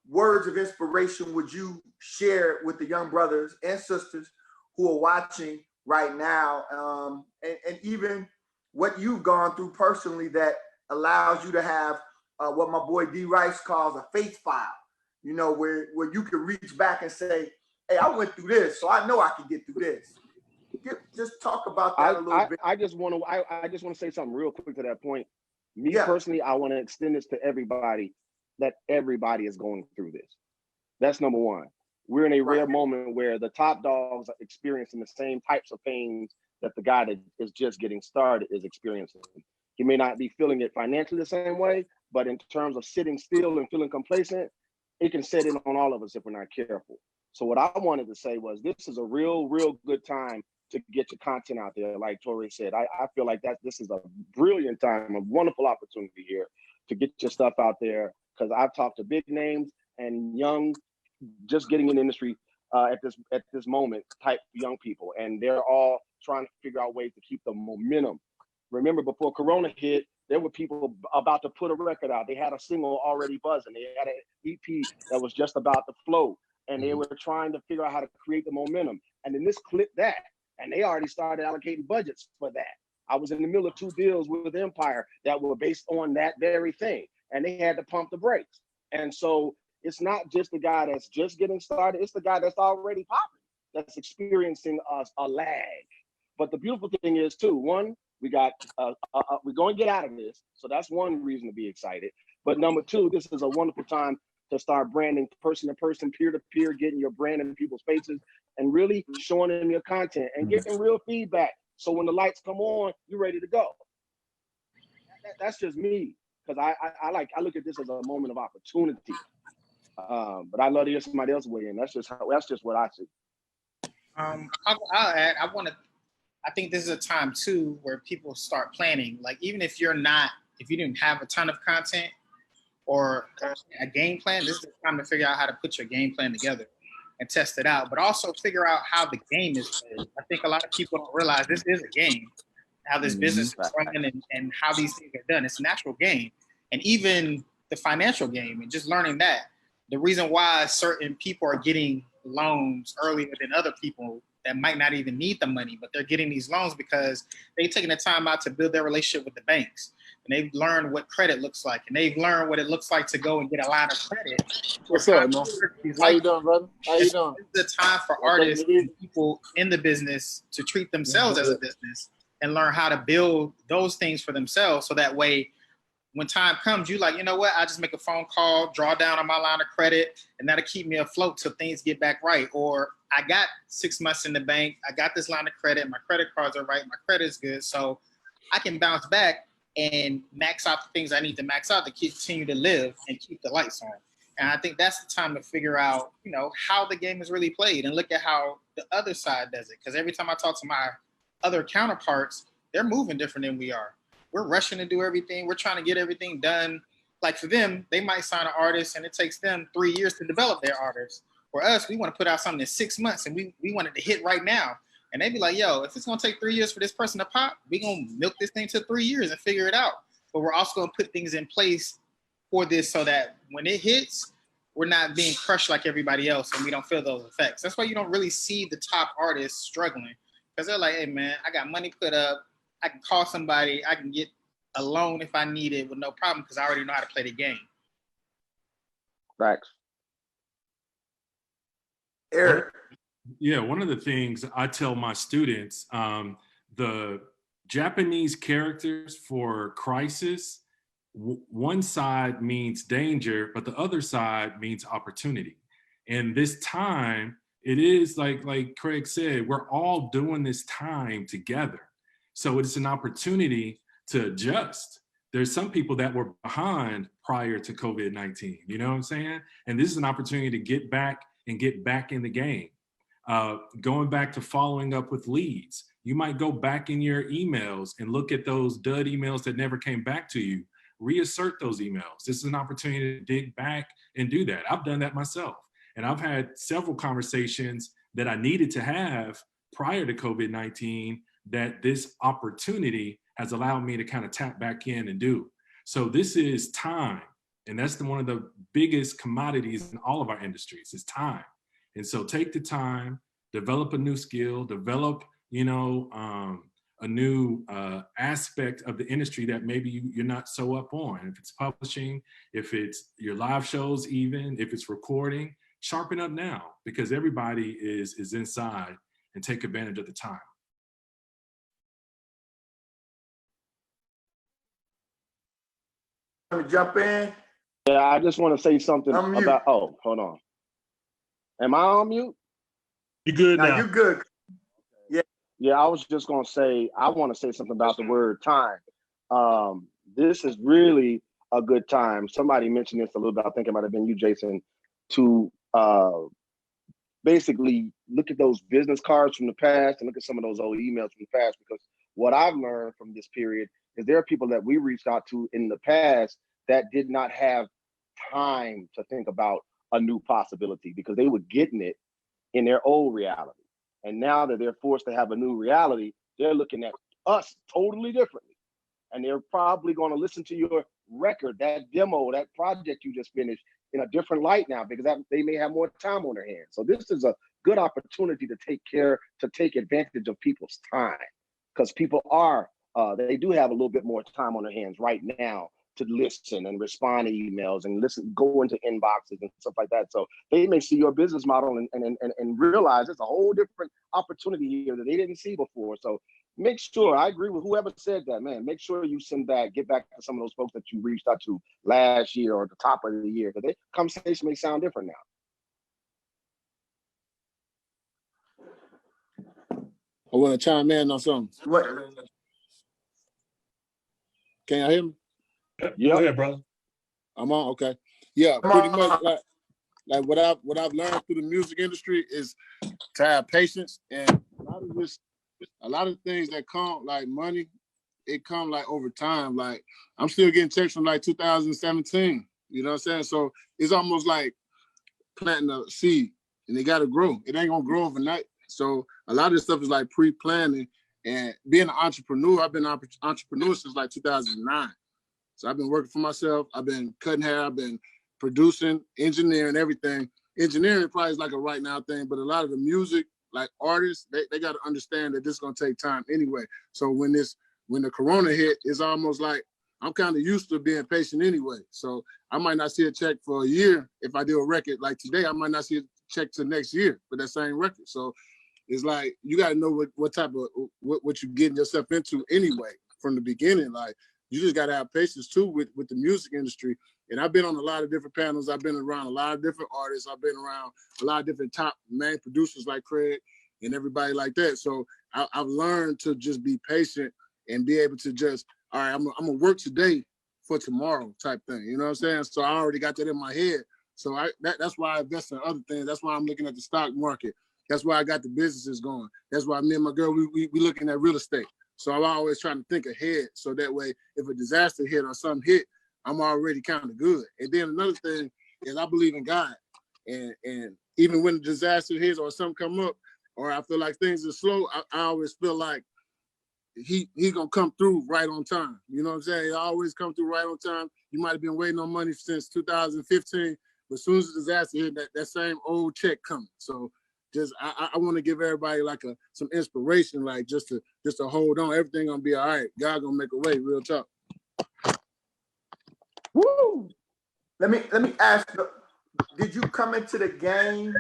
words of inspiration would you share with the young brothers and sisters who are watching right now, and even what you've gone through personally that allows you to have what my boy D. Rice calls a faith file, you know, where you can reach back and say, hey, I went through this, so I know I can get through this. Just talk about that a little bit.
I just want to say something real quick to that point. Me personally, I want to extend this to everybody, that everybody is going through this. That's number one. We're in a rare moment where the top dogs are experiencing the same types of pains that the guy that is just getting started is experiencing. He may not be feeling it financially the same way, but in terms of sitting still and feeling complacent, it can set in on all of us if we're not careful. So what I wanted to say was this is a real good time to get your content out there. Like Tori said, I feel like this is a brilliant time, a wonderful opportunity here to get your stuff out there, because I've talked to big names and young, just getting in the industry at this moment type young people, and they're all trying to figure out ways to keep the momentum. Remember, before Corona hit, there were people about to put a record out. They had a single already buzzing. They had an EP that was just about to flow, and they were trying to figure out how to create the momentum. And then this clipped that, and they already started allocating budgets for that. I was in the middle of 2 deals with Empire that were based on that very thing, and they had to pump the brakes. And so it's not just the guy that's just getting started, it's the guy that's already popping, that's experiencing a lag. But the beautiful thing is too, one, we're going to get out of this. So that's one reason to be excited. But number 2, this is a wonderful time to start branding person to person, peer to peer, getting your brand in people's faces and really showing them your content and getting real feedback. So when the lights come on, you're ready to go. That's just me, because I look at this as a moment of opportunity. But I love to hear somebody else weigh in. That's just what I see.
I'll add. I think this is a time too where people start planning. Like, even if you didn't have a ton of content or a game plan, this is the time to figure out how to put your game plan together and test it out. But also figure out how the game is played. I think a lot of people don't realize this is a game. How this business is running and how these things are done. It's a natural game, and even the financial game, and just learning that. The reason why certain people are getting loans earlier than other people that might not even need the money, but they're getting these loans because they've taken the time out to build their relationship with the banks. And they've learned what credit looks like. And they've learned what it looks like to go and get a line of credit.
What's up, man? How you doing, brother? How you doing?
It's the time for artists and people in the business to treat themselves as a business and learn how to build those things for themselves. So that way, when time comes, you like, you know what? I just make a phone call, draw down on my line of credit, and that'll keep me afloat till things get back right. Or I got 6 months in the bank. I got this line of credit. My credit cards are right. My credit is good. So I can bounce back and max out the things I need to max out to continue to live and keep the lights on. And I think that's the time to figure out, how the game is really played and look at how the other side does it. Because every time I talk to my other counterparts, they're moving different than we are. We're rushing to do everything. We're trying to get everything done. Like for them, they might sign an artist and it takes them 3 years to develop their artist. For us, we want to put out something in 6 months and we want it to hit right now. And they'd be like, yo, if it's going to take 3 years for this person to pop, we're going to milk this thing to 3 years and figure it out. But we're also going to put things in place for this so that when it hits, we're not being crushed like everybody else and we don't feel those effects. That's why you don't really see the top artists struggling, because they're like, hey, man, I got money put up. I can call somebody. I can get a loan if I need it with no problem because I already know how to play the game.
Facts.
Eric.
Yeah, one of the things I tell my students, the Japanese characters for crisis, one side means danger, but the other side means opportunity. And this time, it is like Craig said, we're all doing this time together. So it's an opportunity to adjust. There's some people that were behind prior to COVID-19, you know what I'm saying? And this is an opportunity to get back in the game. Going back to following up with leads. You might go back in your emails and look at those dud emails that never came back to you. Reassert those emails. This is an opportunity to dig back and do that. I've done that myself. And I've had several conversations that I needed to have prior to COVID-19 that this opportunity has allowed me to kind of tap back in and do. So this is time. And that's one of the biggest commodities in all of our industries is time. And so take the time, develop a new skill, develop, a new aspect of the industry that maybe you're not so up on. If it's publishing, if it's your live shows, even if it's recording, sharpen up now because everybody is inside, and take advantage of the time.
Let me jump in.
Yeah, I just want to say something about. Oh, hold on. Am I on mute?
You good now?
You good?
Yeah, I was just gonna say. I want to say something about the word time. This is really a good time. Somebody mentioned this a little bit. I think it might have been you, Jason, to basically look at those business cards from the past and look at some of those old emails from the past, because what I've learned from this period is there are people that we reached out to in the past that did not have time to think about a new possibility because they were getting it in their old reality. And now that they're forced to have a new reality, they're looking at us totally differently. And they're probably going to listen to your record, that demo, that project you just finished in a different light now, because they may have more time on their hands. So this is a good opportunity to take advantage of people's time, because people they do have a little bit more time on their hands right now to listen and respond to emails and go into inboxes and stuff like that. So they may see your business model and realize it's a whole different opportunity here that they didn't see before. So make sure, I agree with whoever said that, man, make sure you get back to some of those folks that you reached out to last year or at the top of the year, because the conversation may sound different now.
I want to chime in on something.
What?
Can y'all hear me?
Yeah, go ahead, brother.
I'm on. Okay. Yeah, pretty much like what I've learned through the music industry is to have patience, and a lot of things that come like money, it come like over time. Like I'm still getting checks from like 2017. You know what I'm saying? So it's almost like planting a seed, and it got to grow. It ain't gonna grow overnight. So a lot of this stuff is like pre-planning. And being an entrepreneur, I've been an entrepreneur since like 2009. So I've been working for myself. I've been cutting hair. I've been producing, engineering, everything. Engineering probably is like a right now thing, but a lot of the music, like artists, they got to understand that this is gonna take time anyway. So when the corona hit, it's almost like I'm kind of used to being patient anyway. So I might not see a check for a year if I do a record like today. I might not see a check till next year for that same record. So it's like you got to know what type of what you're getting yourself into anyway from the beginning. Like you just got to have patience too with the music industry. And I've been on a lot of different panels. I've been around a lot of different artists. I've been around a lot of different top main producers like Craig and everybody like that. So I've learned to just be patient and be able to just, all right, I'm gonna work today for tomorrow type thing. You know what I'm saying? So I already got that in my head. So that's why I invest in other things. That's why I'm looking at the stock market. That's why I got the businesses going. That's why me and my girl, we looking at real estate. So I'm always trying to think ahead. So that way, if a disaster hit or something hit, I'm already kind of good. And then another thing is I believe in God. And even when the disaster hits or something come up, or I feel like things are slow, I always feel like he gonna come through right on time. You know what I'm saying? He always come through right on time. You might have been waiting on money since 2015, but as soon as the disaster hit, that same old check coming. So just I want to give everybody like some inspiration, like just to hold on. Everything gonna be all right. God gonna make a way. Real talk.
Woo! Let me ask you, did you come into the game?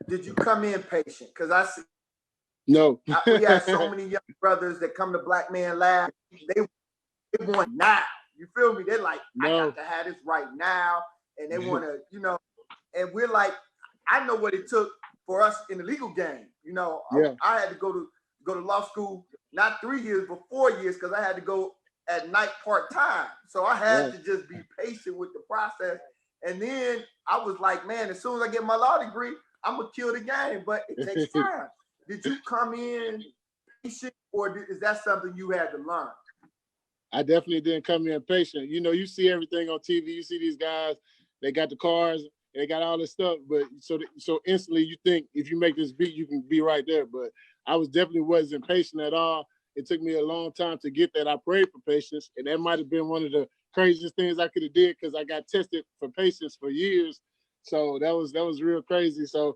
Did you come in patient? Because I see we have so many young brothers that come to Black Man Lab. They want now. You feel me? They're like, I got to have this right now. And they want to, and we're like, I know what it took for us in the legal game. I had to go to law school, not 3 years, but 4 years, because I had to go at night part-time. So I had to just be patient with the process. And then I was like, man, as soon as I get my law degree, I'm going to kill the game, but it takes time. Did you come in patient, or is that something you had to learn?
I definitely didn't come in patient. You see everything on TV. You see these guys, they got the cars, they got all this stuff, but so instantly you think if you make this beat, you can be right there. But I definitely wasn't patient at all. It took me a long time to get that. I prayed for patience, and that might have been one of the craziest things I could have did, because I got tested for patience for years. So that was real crazy. So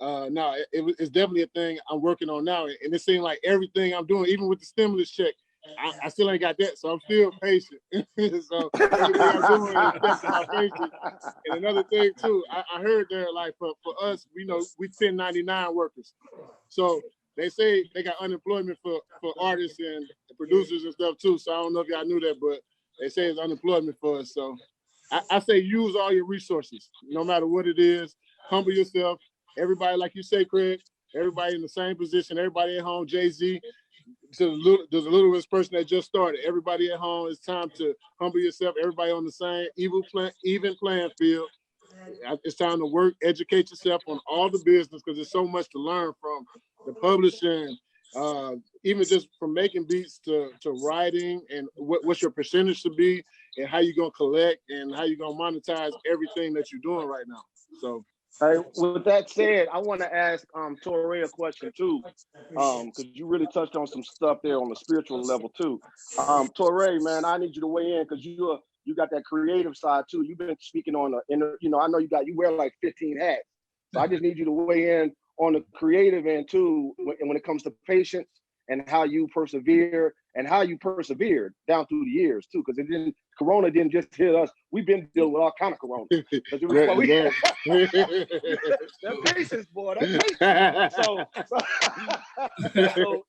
no, it's definitely a thing I'm working on now. And it seems like everything I'm doing, even with the stimulus check, I still ain't got that, so I'm still patient. So everything I'm doing is testing my patience. And another thing too, I heard there, like for us, we 1099 workers. So they say they got unemployment for artists and producers and stuff too. So I don't know if y'all knew that, but they say it's unemployment for us. So I say use all your resources, no matter what it is. Humble yourself. Everybody, like you say, Craig, everybody in the same position, everybody at home, Jay-Z, to the littlest person that just started. Everybody at home, it's time to humble yourself. Everybody on the same even playing field. It's time to work, educate yourself on all the business, because there's so much to learn from the publishing, even just from making beats to writing, and what's your percentage to be, and how you're gonna collect, and how you're gonna monetize everything that you're doing right now. So,
with that said, I want to ask Torre a question too, because you really touched on some stuff there on the spiritual level too. Torre, man, I need you to weigh in, because you got that creative side too. You've been speaking on the inner, I know you wear like 15 hats. So I just need you to weigh in on the creative end too, when it comes to patience and how you persevere and how you persevered down through the years too, because Corona didn't just hit us. We've been dealing with all kind of Corona. That patience, boy. That patience. So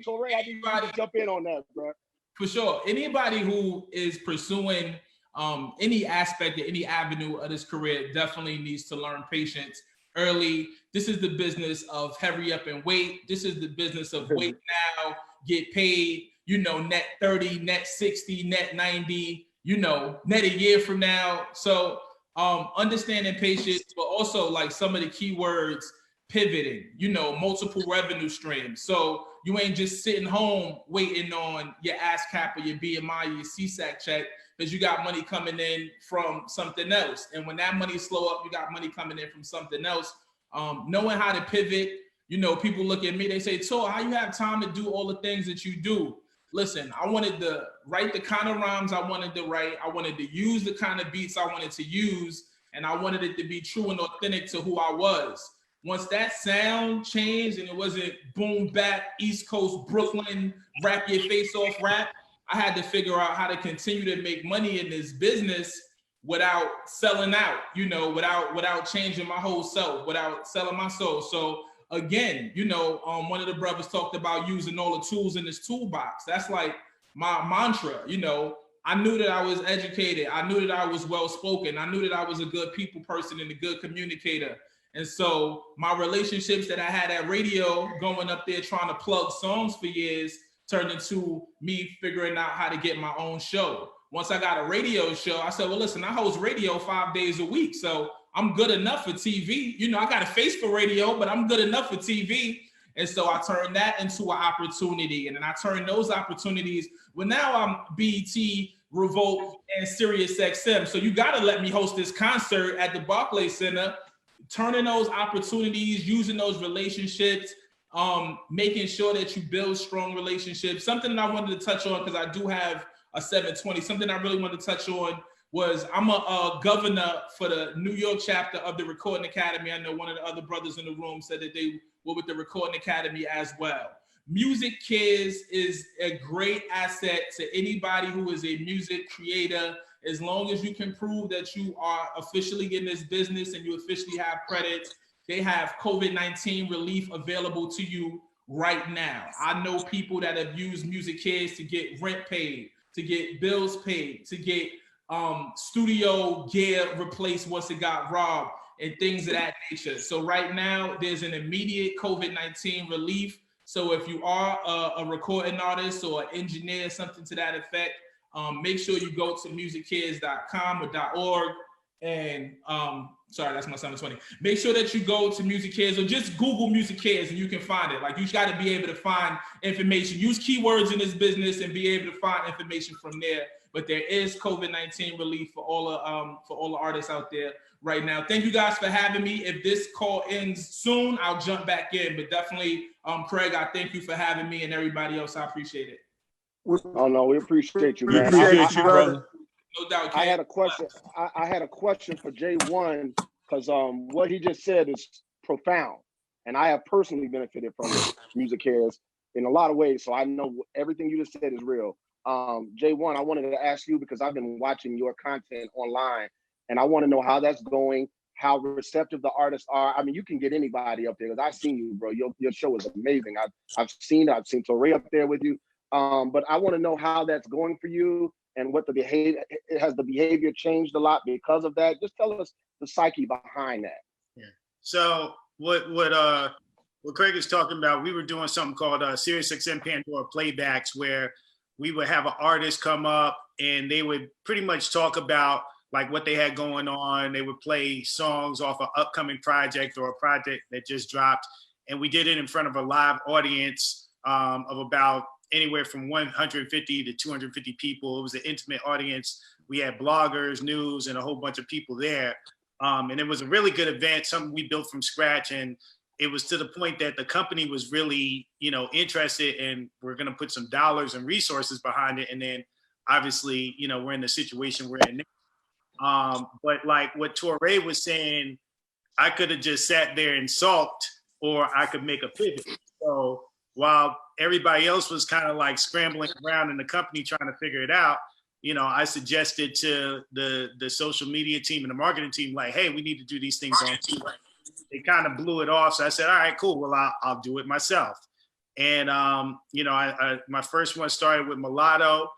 Torre, I need you to jump in on that, bro.
For sure. Anybody who is pursuing any aspect or any avenue of this career definitely needs to learn patience early. This is the business of hurry up and wait. This is the business of wait now, get paid, net 30, net 60, net 90, net a year from now. So understanding patience, but also like some of the key words, pivoting, multiple revenue streams. So you ain't just sitting home waiting on your ASCAP or your BMI or your CSAC check, because you got money coming in from something else. And when that money slow up, you got money coming in from something else. Knowing how to pivot, people look at me, they say, "Tor, how you have time to do all the things that you do?" Listen, I wanted to write the kind of rhymes I wanted to write. I wanted to use the kind of beats I wanted to use. And I wanted it to be true and authentic to who I was. Once that sound changed and it wasn't boom bap, East Coast, Brooklyn, rap your face off rap, I had to figure out how to continue to make money in this business without selling out, without changing my whole self, without selling my soul. So again, one of the brothers talked about using all the tools in this toolbox. That's like my mantra, I knew that I was educated. I knew that I was well-spoken. I knew that I was a good people person and a good communicator. And so my relationships that I had at radio, going up there trying to plug songs for years, turned into me figuring out how to get my own show. Once I got a radio show, I said, well, listen, I host radio 5 days a week. So I'm good enough for TV. I got a face for radio, but I'm good enough for TV. And so I turned that into an opportunity. And then I turned those opportunities. Well, now I'm BET, Revolt, and Sirius XM. So you got to let me host this concert at the Barclays Center, turning those opportunities, using those relationships, making sure that you build strong relationships. Something that I wanted to touch on, because I do have a 720, something I really wanted to touch on was I'm a governor for the New York chapter of the Recording Academy. I know one of the other brothers in the room said that they were with the Recording Academy as well. Music Cares is a great asset to anybody who is a music creator, as long as you can prove that you are officially in this business and you officially have credits. They have COVID-19 relief available to you right now. I know people that have used Music Cares to get rent paid, to get bills paid, to get studio gear replaced once it got robbed, and things of that nature. So right now, there's an immediate COVID-19 relief. So if you are a recording artist or an engineer, something to that effect, make sure you go to musiccares.com or .org. And sorry, that's my 720. Make sure that you go to Music Cares or just Google Music Cares and you can find it. Like, you got to be able to find information. Use keywords in this business and be able to find information from there. But there is COVID-19 relief for all the artists out there right now. Thank you guys for having me. If this call ends soon, I'll jump back in. But definitely, Craig, I thank you for having me, and everybody else, I appreciate it.
Oh no, we appreciate you, man.
Appreciate you, brother.
No doubt.
I had a question. I had a question for J1, because what he just said is profound, and I have personally benefited from Music Cares in a lot of ways. So I know everything you just said is real. J1, I wanted to ask you, because I've been watching your content online, and I want to know how that's going, how receptive the artists are. I mean, you can get anybody up there, because I've seen you, bro. Your show is amazing. I've seen Torre up there with you. But I want to know how that's going for you, and what the behavior, has the behavior changed a lot because of that? Just tell us the psyche behind that.
Yeah. So what Craig is talking about, we were doing something called Sirius XM Pandora Playbacks, where we would have an artist come up and they would pretty much talk about like what they had going on. They would play songs off an upcoming project or a project that just dropped. And we did it in front of a live audience of about anywhere from 150 to 250 people. It was an intimate audience. We had bloggers, news, and a whole bunch of people there. And it was a really good event, something we built from scratch. And it was to the point that the company was really, interested, and we're going to put some dollars and resources behind it. And then obviously, we're in the situation we're in now. But like what Torre was saying, I could have just sat there and sulked, or I could make a pivot. So while everybody else was kind of like scrambling around in the company trying to figure it out, I suggested to the social media team and the marketing team, like, hey, we need to do these things on TV. They kind of blew it off. So I said, all right, cool. Well, I'll do it myself. And, my first one started with Mulatto,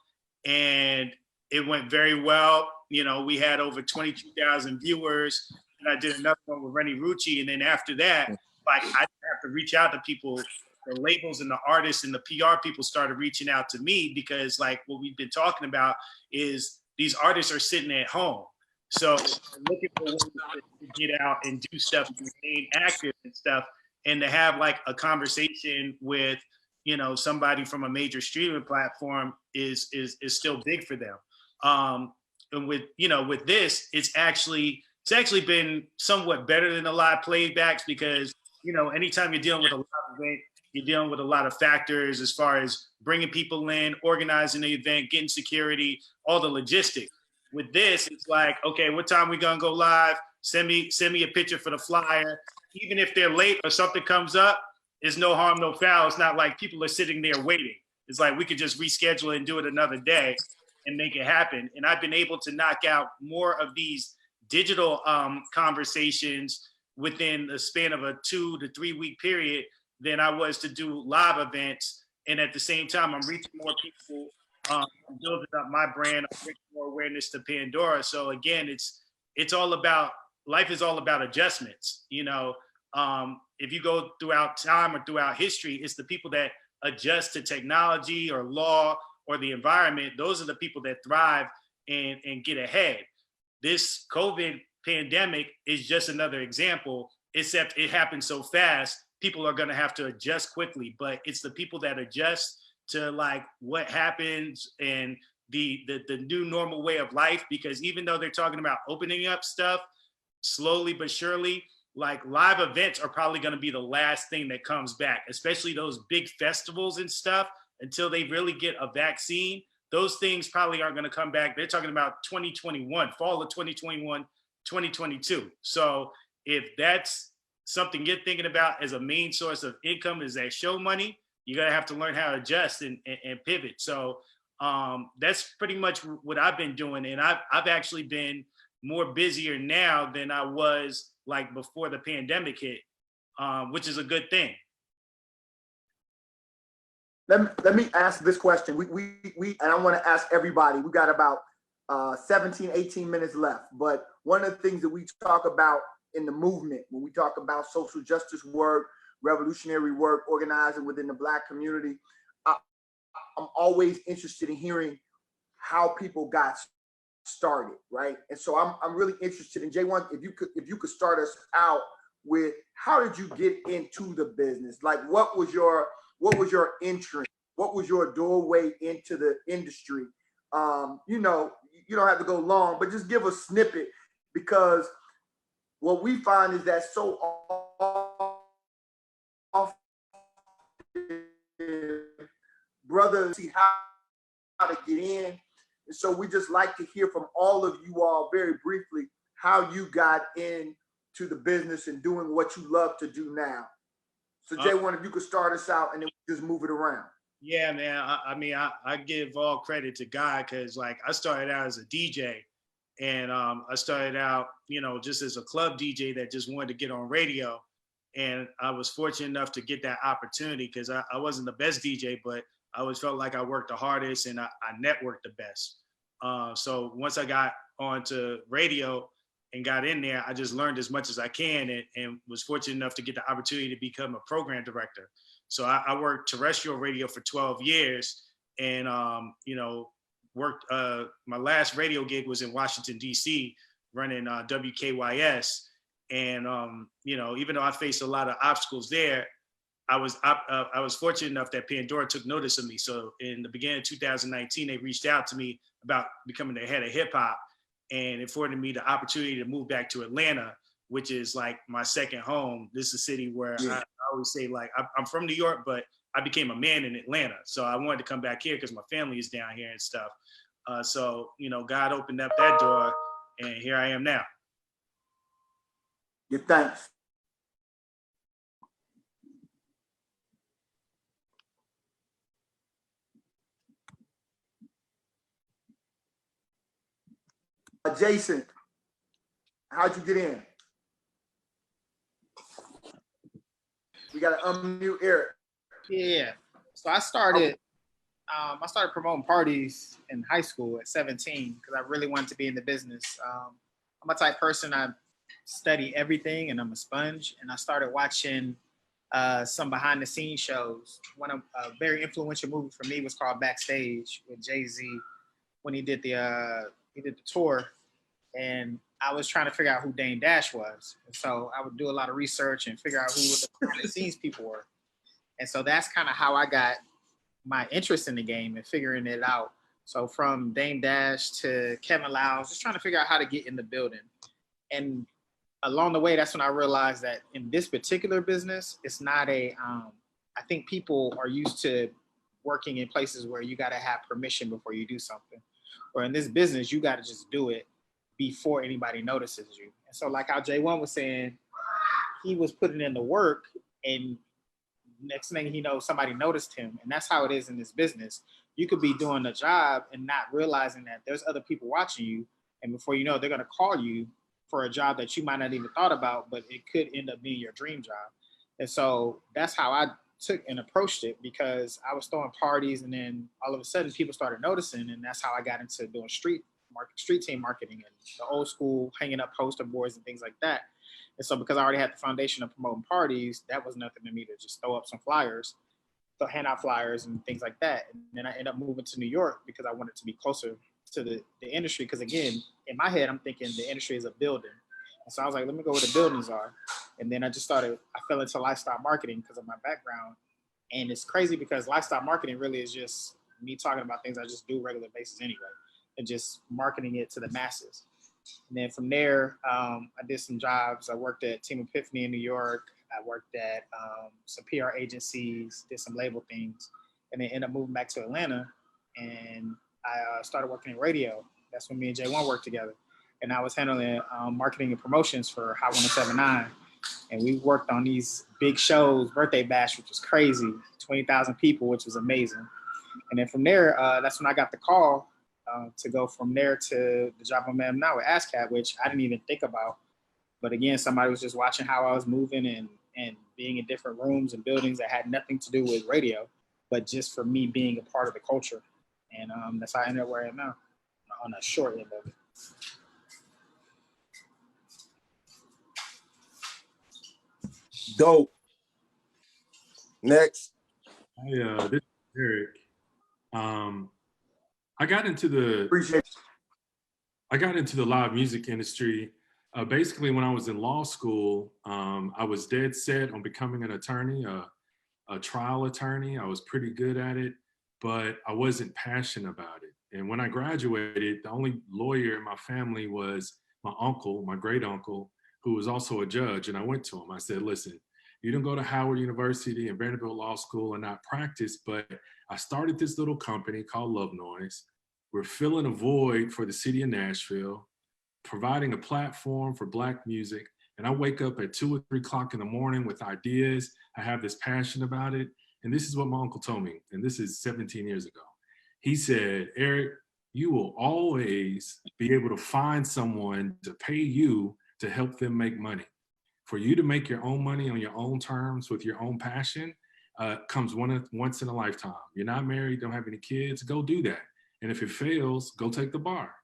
and it went very well. We had over 22,000 viewers, and I did another one with Rennie Rucci. And then after that, like, I didn't have to reach out to people. The labels and the artists and the PR people started reaching out to me, because like what we've been talking about is these artists are sitting at home. So looking for ways to get out and do stuff and remain active and stuff, and to have like a conversation with, somebody from a major streaming platform is still big for them. And with this, it's actually been somewhat better than the live playbacks, because, anytime you're dealing with a live event, you're dealing with a lot of factors as far as bringing people in, organizing the event, getting security, all the logistics. With this, it's like, okay, what time we gonna go live? Send me a picture for the flyer. Even if they're late or something comes up, it's no harm, no foul. It's not like people are sitting there waiting. It's like we could just reschedule and do it another day and make it happen. And I've been able to knock out more of these digital conversations within the span of a 2 to 3 week period than I was to do live events. And at the same time, I'm reaching more people, building up my brand, bringing more awareness to Pandora. So again, it's all about, life is all about adjustments. If you go throughout time or throughout history, it's the people that adjust to technology or law or the environment. Those are the people that thrive and get ahead. This COVID pandemic is just another example, except it happened so fast. People are going to have to adjust quickly, but it's the people that adjust to like what happens and the new normal way of life. Because even though they're talking about opening up stuff slowly but surely, like live events are probably going to be the last thing that comes back, especially those big festivals and stuff. Until they really get a vaccine, those things probably aren't going to come back. They're talking about 2021, fall of 2021, 2022. So if that's something you're thinking about as a main source of income, is that show money, you're gonna have to learn how to adjust and pivot. So that's pretty much what I've been doing. And I've actually been more busier now than I was like before the pandemic hit, which is a good thing.
Let me ask this question. We and I want to ask everybody, we got about 17, 18 minutes left. But one of the things that we talk about in the movement, when we talk about social justice work, revolutionary work, organizing within the Black community, I'm always interested in hearing how people got started, right? And so I'm really interested in J1, if you could start us out with, how did you get into the business? Like, what was your entrance? What was your doorway into the industry? You don't have to go long, but just give a snippet, because what we find is that so often brothers see how to get in. And so we just like to hear from all of you all very briefly how you got into the business and doing what you love to do now. So J1, if you could start us out and then we just move it around.
Yeah, man. I give all credit to God, because like I started out as a DJ, and I started out, just as a club DJ that just wanted to get on radio. And I was fortunate enough to get that opportunity, because I wasn't the best DJ, but I always felt like I worked the hardest and I networked the best. So once I got onto radio and got in there, I just learned as much as I can, and was fortunate enough to get the opportunity to become a program director. So I worked terrestrial radio for 12 years, and worked, my last radio gig was in Washington, D.C., running WKYS. And, you know, even though I faced a lot of obstacles there, I was fortunate enough that Pandora took notice of me. So in the beginning of 2019, they reached out to me about becoming the head of hip hop and afforded me the opportunity to move back to Atlanta, which is like my second home. This is a city where I always say, like, I'm from New York, but I became a man in Atlanta. So I wanted to come back here because my family is down here and stuff. So, you know, God opened up that door and here I am now.
Give thanks. Jason, how'd you get in? We got to unmute Eric.
Yeah. So I started promoting parties in high school at 17 because I really wanted to be in the business. I'm a type person, I study everything and I'm a sponge. And I started watching some behind the scenes shows. One of a very influential movie for me was called Backstage with Jay-Z when he did the tour. And I was trying to figure out who Dame Dash was. And so I would do a lot of research and figure out who the behind the scenes people were. And so that's kind of how I got my interest in the game and figuring it out. So from Dame Dash to Kevin Liles, just trying to figure out how to get in the building. And along the way, that's when I realized that in this particular business, it's not I think people are used to working in places where you got to have permission before you do something. Or in this business, you got to just do it before anybody notices you. And so like how J1 was saying, he was putting in the work and next thing he knows, somebody noticed him. And that's how it is in this business. You could be doing a job and not realizing that there's other people watching you. And before you know, they're going to call you for a job that you might not even thought about, but it could end up being your dream job. And so that's how I took and approached it because I was throwing parties and then all of a sudden people started noticing. And that's how I got into doing street team marketing and the old school hanging up poster boards and things like that. And so because I already had the foundation of promoting parties, that was nothing to me to just throw up some flyers, hand out flyers and things like that. And then I ended up moving to New York because I wanted to be closer to the industry. Because again, in my head, I'm thinking the industry is a building. And so I was like, let me go where the buildings are. And then I fell into lifestyle marketing because of my background. And it's crazy because lifestyle marketing really is just me talking about things I just do regular basis anyway, and just marketing it to the masses. And then from there, I did some jobs. I worked at Team Epiphany in New York. I worked at some PR agencies, did some label things, and then ended up moving back to Atlanta. And I started working in radio. That's when me and J1 worked together. And I was handling marketing and promotions for Hot 107.9. And we worked on these big shows, Birthday Bash, which was crazy, 20,000 people, which was amazing. And then from there, that's when I got the call to go from there to the job I'm at now with ASCAP, which I didn't even think about. But again, somebody was just watching how I was moving and being in different rooms and buildings that had nothing to do with radio, but just for me being a part of the culture. And that's how I ended up where I am now, on a short end of it.
Dope. Next.
This is Eric. I got into the live music industry. Basically, when I was in law school, I was dead set on becoming an attorney, a trial attorney. I was pretty good at it, but I wasn't passionate about it. And when I graduated, the only lawyer in my family was my uncle, my great uncle, who was also a judge. And I went to him. I said, listen, you didn't go to Howard University and Vanderbilt Law School and not practice, but I started this little company called Love Noise. We're filling a void for the city of Nashville, providing a platform for Black music. And I wake up at 2 or 3 o'clock in the morning with ideas. I have this passion about it. And this is what my uncle told me. And this is 17 years ago. He said, Eric, you will always be able to find someone to pay you to help them make money. For you to make your own money on your own terms with your own passion comes once in a lifetime. You're not married, don't have any kids, go do that. And if it fails, go take the bar.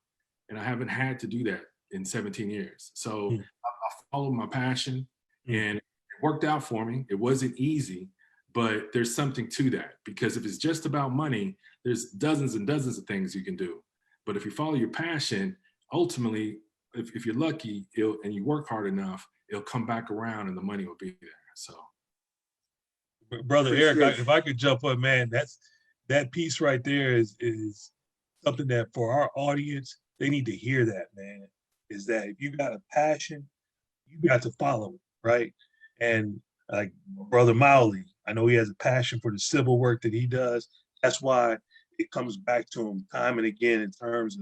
And I haven't had to do that in 17 years. So I followed my passion and it worked out for me. It wasn't easy, but there's something to that, because if it's just about money, there's dozens and dozens of things you can do. But if you follow your passion, ultimately, if you're lucky and you work hard enough, it'll come back around and the money will be there. So,
Brother Eric, if I could jump up, man, that piece right there is something that for our audience, they need to hear that, man, is that if you got a passion, you got to follow it, right? And like Brother Mowley, I know he has a passion for the civil work that he does. That's why it comes back to him time and again in terms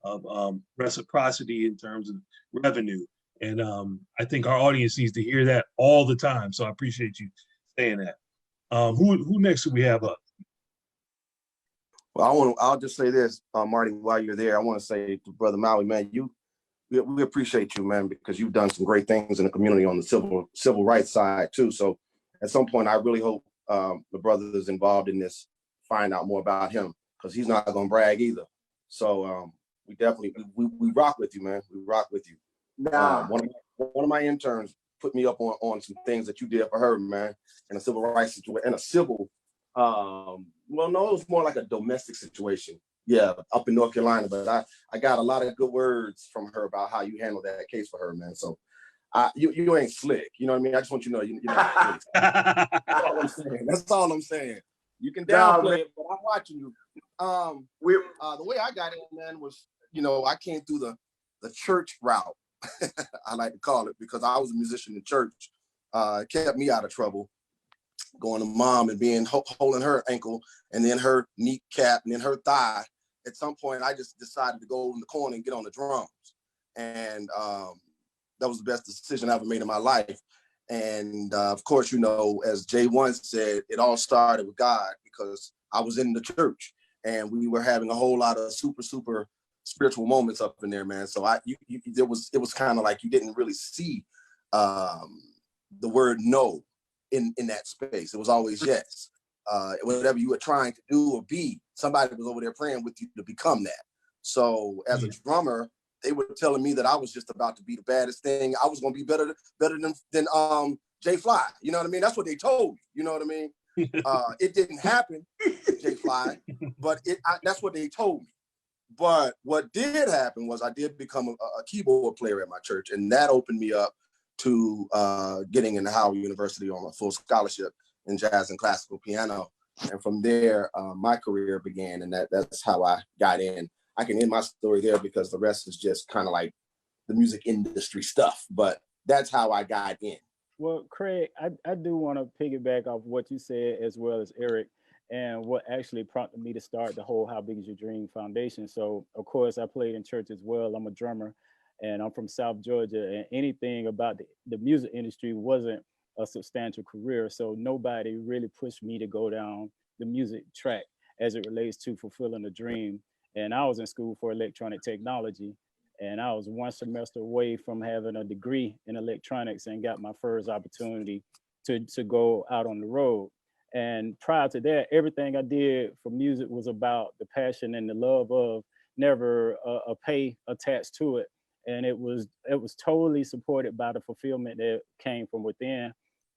of reciprocity, in terms of revenue. And I think our audience needs to hear that all the time. So I appreciate you saying that. Who next do we have up?
Well, I'll just say this, Marty, while you're there, I want to say to Brother Maui, man, we appreciate you, man, because you've done some great things in the community on the civil rights side too. So at some point, I really hope the brother that's involved in this find out more about him, because he's not going to brag either. So we definitely, we rock with you, man. We rock with you. One of my interns put me up on some things that you did for her, man, in a civil rights situation, in a civil, well, no, it was more like a domestic situation. Yeah, up in North Carolina, but I got a lot of good words from her about how you handled that case for her, man. So you ain't slick, you know what I mean? I just want you to know you're not slick. That's all I'm saying. That's all I'm saying. You can downplay it, but I'm watching you. The way I got in, man, was, I came through the church route. I like to call it, because I was a musician in church. It kept me out of trouble, going to mom and holding her ankle and then her kneecap and then her thigh. At some point, I just decided to go in the corner and get on the drums. And that was the best decision I ever made in my life. And of course, as Jay once said, it all started with God, because I was in the church and we were having a whole lot of super spiritual moments up in there, man. So it was kind of like you didn't really see the word no in that space. It was always yes. Whatever you were trying to do or be, somebody was over there praying with you to become that. So as a drummer, they were telling me that I was just about to be the baddest thing. I was going to be better than Jay Fly. You know what I mean? That's what they told me. You know what I mean? It didn't happen, Jay Fly, but that's what they told me. But what did happen was I did become a keyboard player at my church, and that opened me up to getting into Howard University on a full scholarship in jazz and classical piano. And from there, my career began, and that's how I got in. I can end my story there because the rest is just kind of like the music industry stuff, but that's how I got in.
Well, Craig, I do want to piggyback off what you said, as well as Eric, and what actually prompted me to start the whole How Big Is Your Dream Foundation. So, of course, I played in church as well. I'm a drummer, and I'm from South Georgia, and anything about the music industry wasn't a substantial career. So nobody really pushed me to go down the music track as it relates to fulfilling a dream. And I was in school for electronic technology, and I was one semester away from having a degree in electronics and got my first opportunity to go out on the road. And prior to that, everything I did for music was about the passion and the love of, never a pay attached to it. And it was totally supported by the fulfillment that came from within.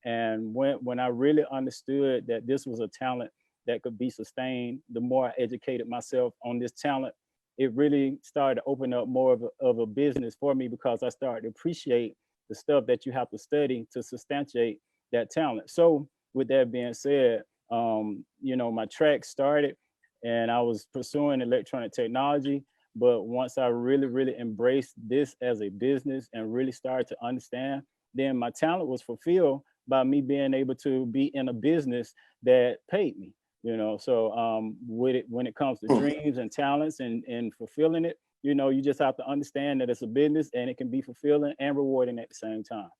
And when I really understood that this was a talent that could be sustained, the more I educated myself on this talent, it really started to open up more of a business for me, because I started to appreciate the stuff that you have to study to substantiate that talent. So with that being said, my track started and I was pursuing electronic technology. But once I really embraced this as a business and really started to understand, then my talent was fulfilled by me being able to be in a business that paid me. So when it comes to dreams and talents and fulfilling it, you just have to understand that it's a business and it can be fulfilling and rewarding at the same time.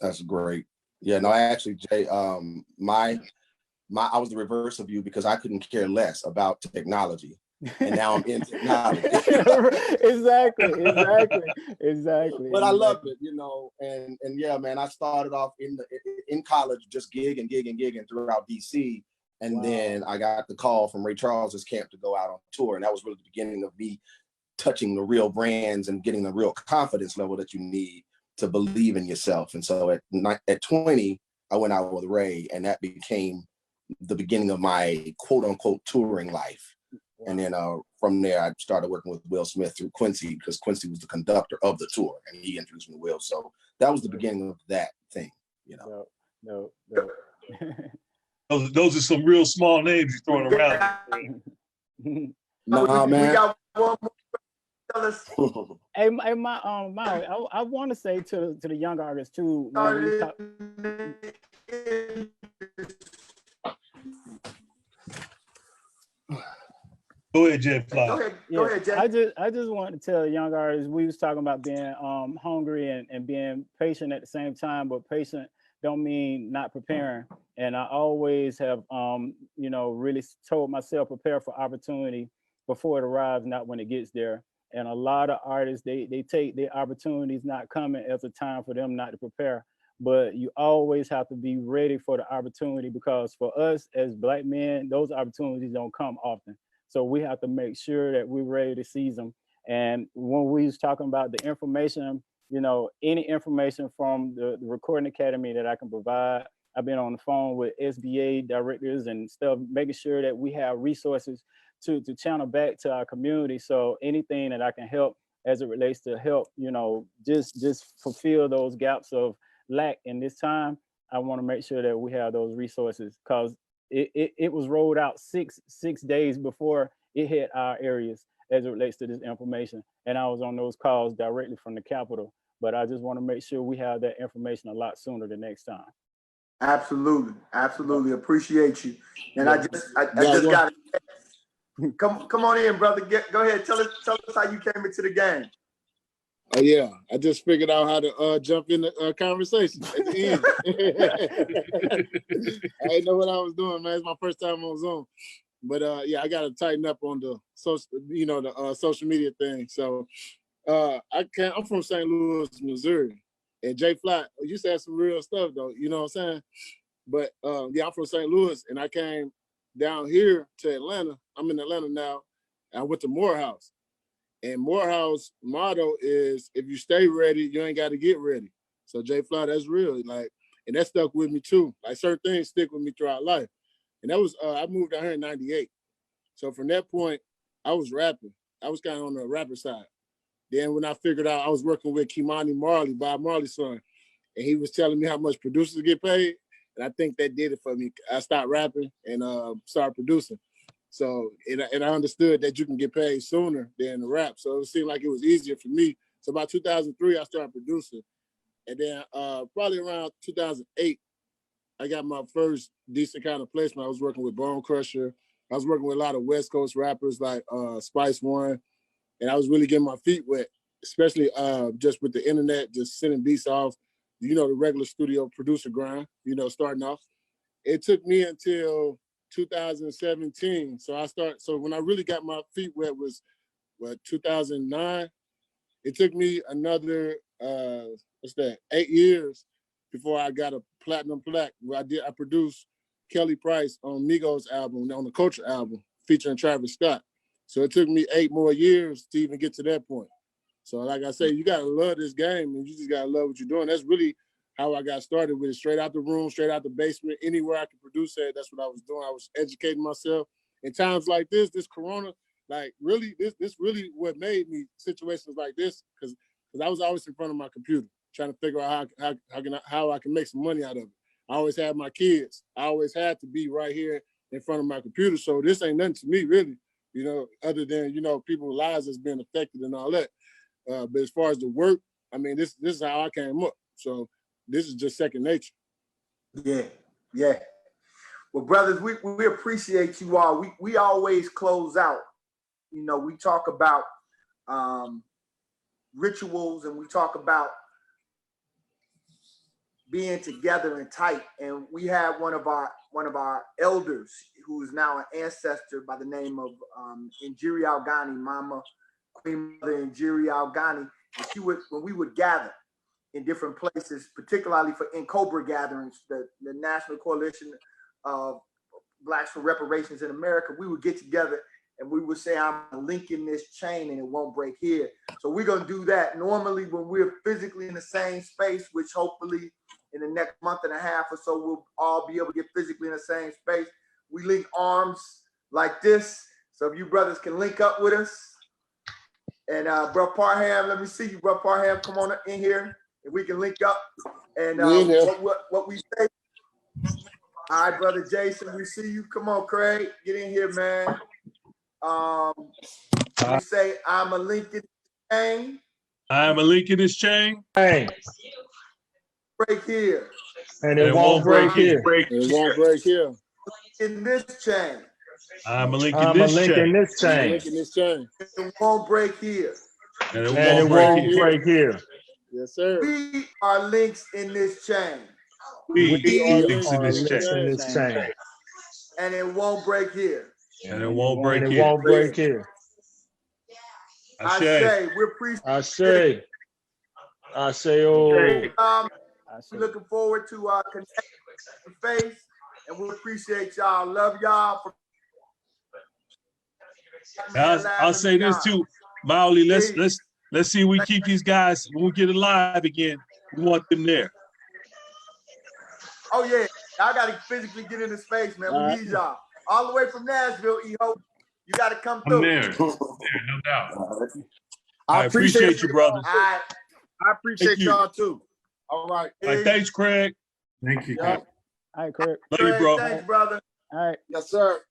That's great. Yeah, no, actually, Jay, I was the reverse of you, because I couldn't care less about technology. And now I'm in technology.
Exactly.
But I love it, and yeah, man, I started off in college just gigging throughout DC. And then I got the call from Ray Charles's camp to go out on tour. And that was really the beginning of me touching the real brands and getting the real confidence level that you need to believe in yourself. And so at 20, I went out with Ray, and that became the beginning of my quote unquote touring life. Wow. And then from there, I started working with Will Smith through Quincy, because Quincy was the conductor of the tour, and he introduced me to Will. So that was the beginning of that thing, you know.
No.
Those are some real small names you're throwing around.
No, man.
We got one more.
Hey, Maui, I want to say to the young artists too.
Go ahead, Jet Fly.
Go ahead, Jet.
I just want to tell the young artists, we was talking about being hungry and being patient at the same time, but patient don't mean not preparing. And I always have, really told myself, prepare for opportunity before it arrives, not when it gets there. And a lot of artists, they take their opportunities not coming as a time for them not to prepare. But you always have to be ready for the opportunity, because for us as Black men, those opportunities don't come often. So we have to make sure that we're ready to seize them. And when we was talking about the information, any information from the Recording Academy that I can provide, I've been on the phone with SBA directors and stuff, making sure that we have resources to channel back to our community. So anything that I can help as it relates to help, just fulfill those gaps of lack in this time, I want to make sure that we have those resources, because it was rolled out six days before it hit our areas as it relates to this information. And I was on those calls directly from the Capitol. But I just want to make sure we have that information a lot sooner the next time.
Absolutely appreciate you. And I just got it. Come on in, brother. Go ahead. Tell us how you came into the game.
Oh yeah, I just figured out how to jump in the conversation at the end. I didn't know what I was doing, man. It's my first time on Zoom, but yeah, I got to tighten up on the social media thing. So I'm from St. Louis, Missouri, and Jay Fly used to have some real stuff though. You know what I'm saying? But yeah, I'm from St. Louis, and I came down here to Atlanta. I'm in Atlanta now. I went to Morehouse. And Morehouse motto is, if you stay ready, you ain't got to get ready. So Jay Fly, that's real. And that stuck with me too. Like certain things stick with me throughout life. And that was, I moved down here in 98. So from that point, I was rapping. I was kind of on the rapper side. Then when I figured out I was working with Kimani Marley, Bob Marley's son, and he was telling me how much producers get paid. And I think that did it for me. I stopped rapping and started producing. So, and I understood that you can get paid sooner than the rap. So it seemed like it was easier for me. So about 2003, I started producing. And then probably around 2008, I got my first decent kind of placement. I was working with Bone Crusher. I was working with a lot of West Coast rappers like Spice One. And I was really getting my feet wet, especially just with the internet, just sending beats off, the regular studio producer grind, starting off. It took me until 2017. So when I really got my feet wet was 2009. It took me another 8 years before I got a platinum plaque. I produced Kelly Price on Migos album, on the Culture album, featuring Travis Scott. So it took me 8 more years to even get to that point. So like I say, you gotta love this game, and you just gotta love what you're doing. That's really how I got started with it, straight out the room, straight out the basement, anywhere I could produce it. That's what I was doing. I was educating myself. In times like this Corona, like really, this really what made me situations like this, because I was always in front of my computer trying to figure out how I can make some money out of it. I always had my kids. I always had to be right here in front of my computer. So this ain't nothing to me really, other than, people's lives that's being affected and all that. But as far as the work, I mean, this is how I came up. So this is just second nature.
Yeah. Well, brothers, we appreciate you all. We always close out. We talk about rituals, and we talk about being together and tight. And we have one of our elders who is now an ancestor by the name of Injiri Alghani, Mama Queen Mother Injiri Alghani. And when we would gather in different places, particularly for NCOBRA gatherings, the National Coalition of Blacks for Reparations in America, we would get together and we would say, I'm linking this chain and it won't break here. So we're going to do that. Normally when we're physically in the same space, which hopefully in the next month and a half or so, we'll all be able to get physically in the same space. We link arms like this. So if you brothers can link up with us. And Bro Parham, let me see you, Bro Parham, come on in here and we can link up. And what we say. All right, Brother Jason, we see you. Come on, Craig, get in here, man. We say, I'm a link in this chain.
I'm a link in this chain.
Break here.
And it won't break here.
It won't break here.
In this chain.
I'm a link in this chain.
Link in this chain.
It won't break here.
And it won't break
here.
Yes, sir.
We are links in this chain.
We are links in this chain.
And it won't break here.
And it won't break here.
It won't break here.
I say, we appreciate it.
I say, oh.
Looking forward to connecting face, and we appreciate y'all. Love y'all.
I'll say this too, Mauli. Let's see if we keep these guys when we get alive again. We want them there.
Oh yeah, y'all gotta physically get into space, man. We need y'all all the way from Nashville. E-Hope, you gotta come through.
I'm there. No doubt.
I appreciate you, brother.
I
appreciate y'all too. All right.
All right. Thanks, Craig.
Thank you.
All right, Craig.
Love you, bro.
Thanks, brother.
All right.
Yes, sir.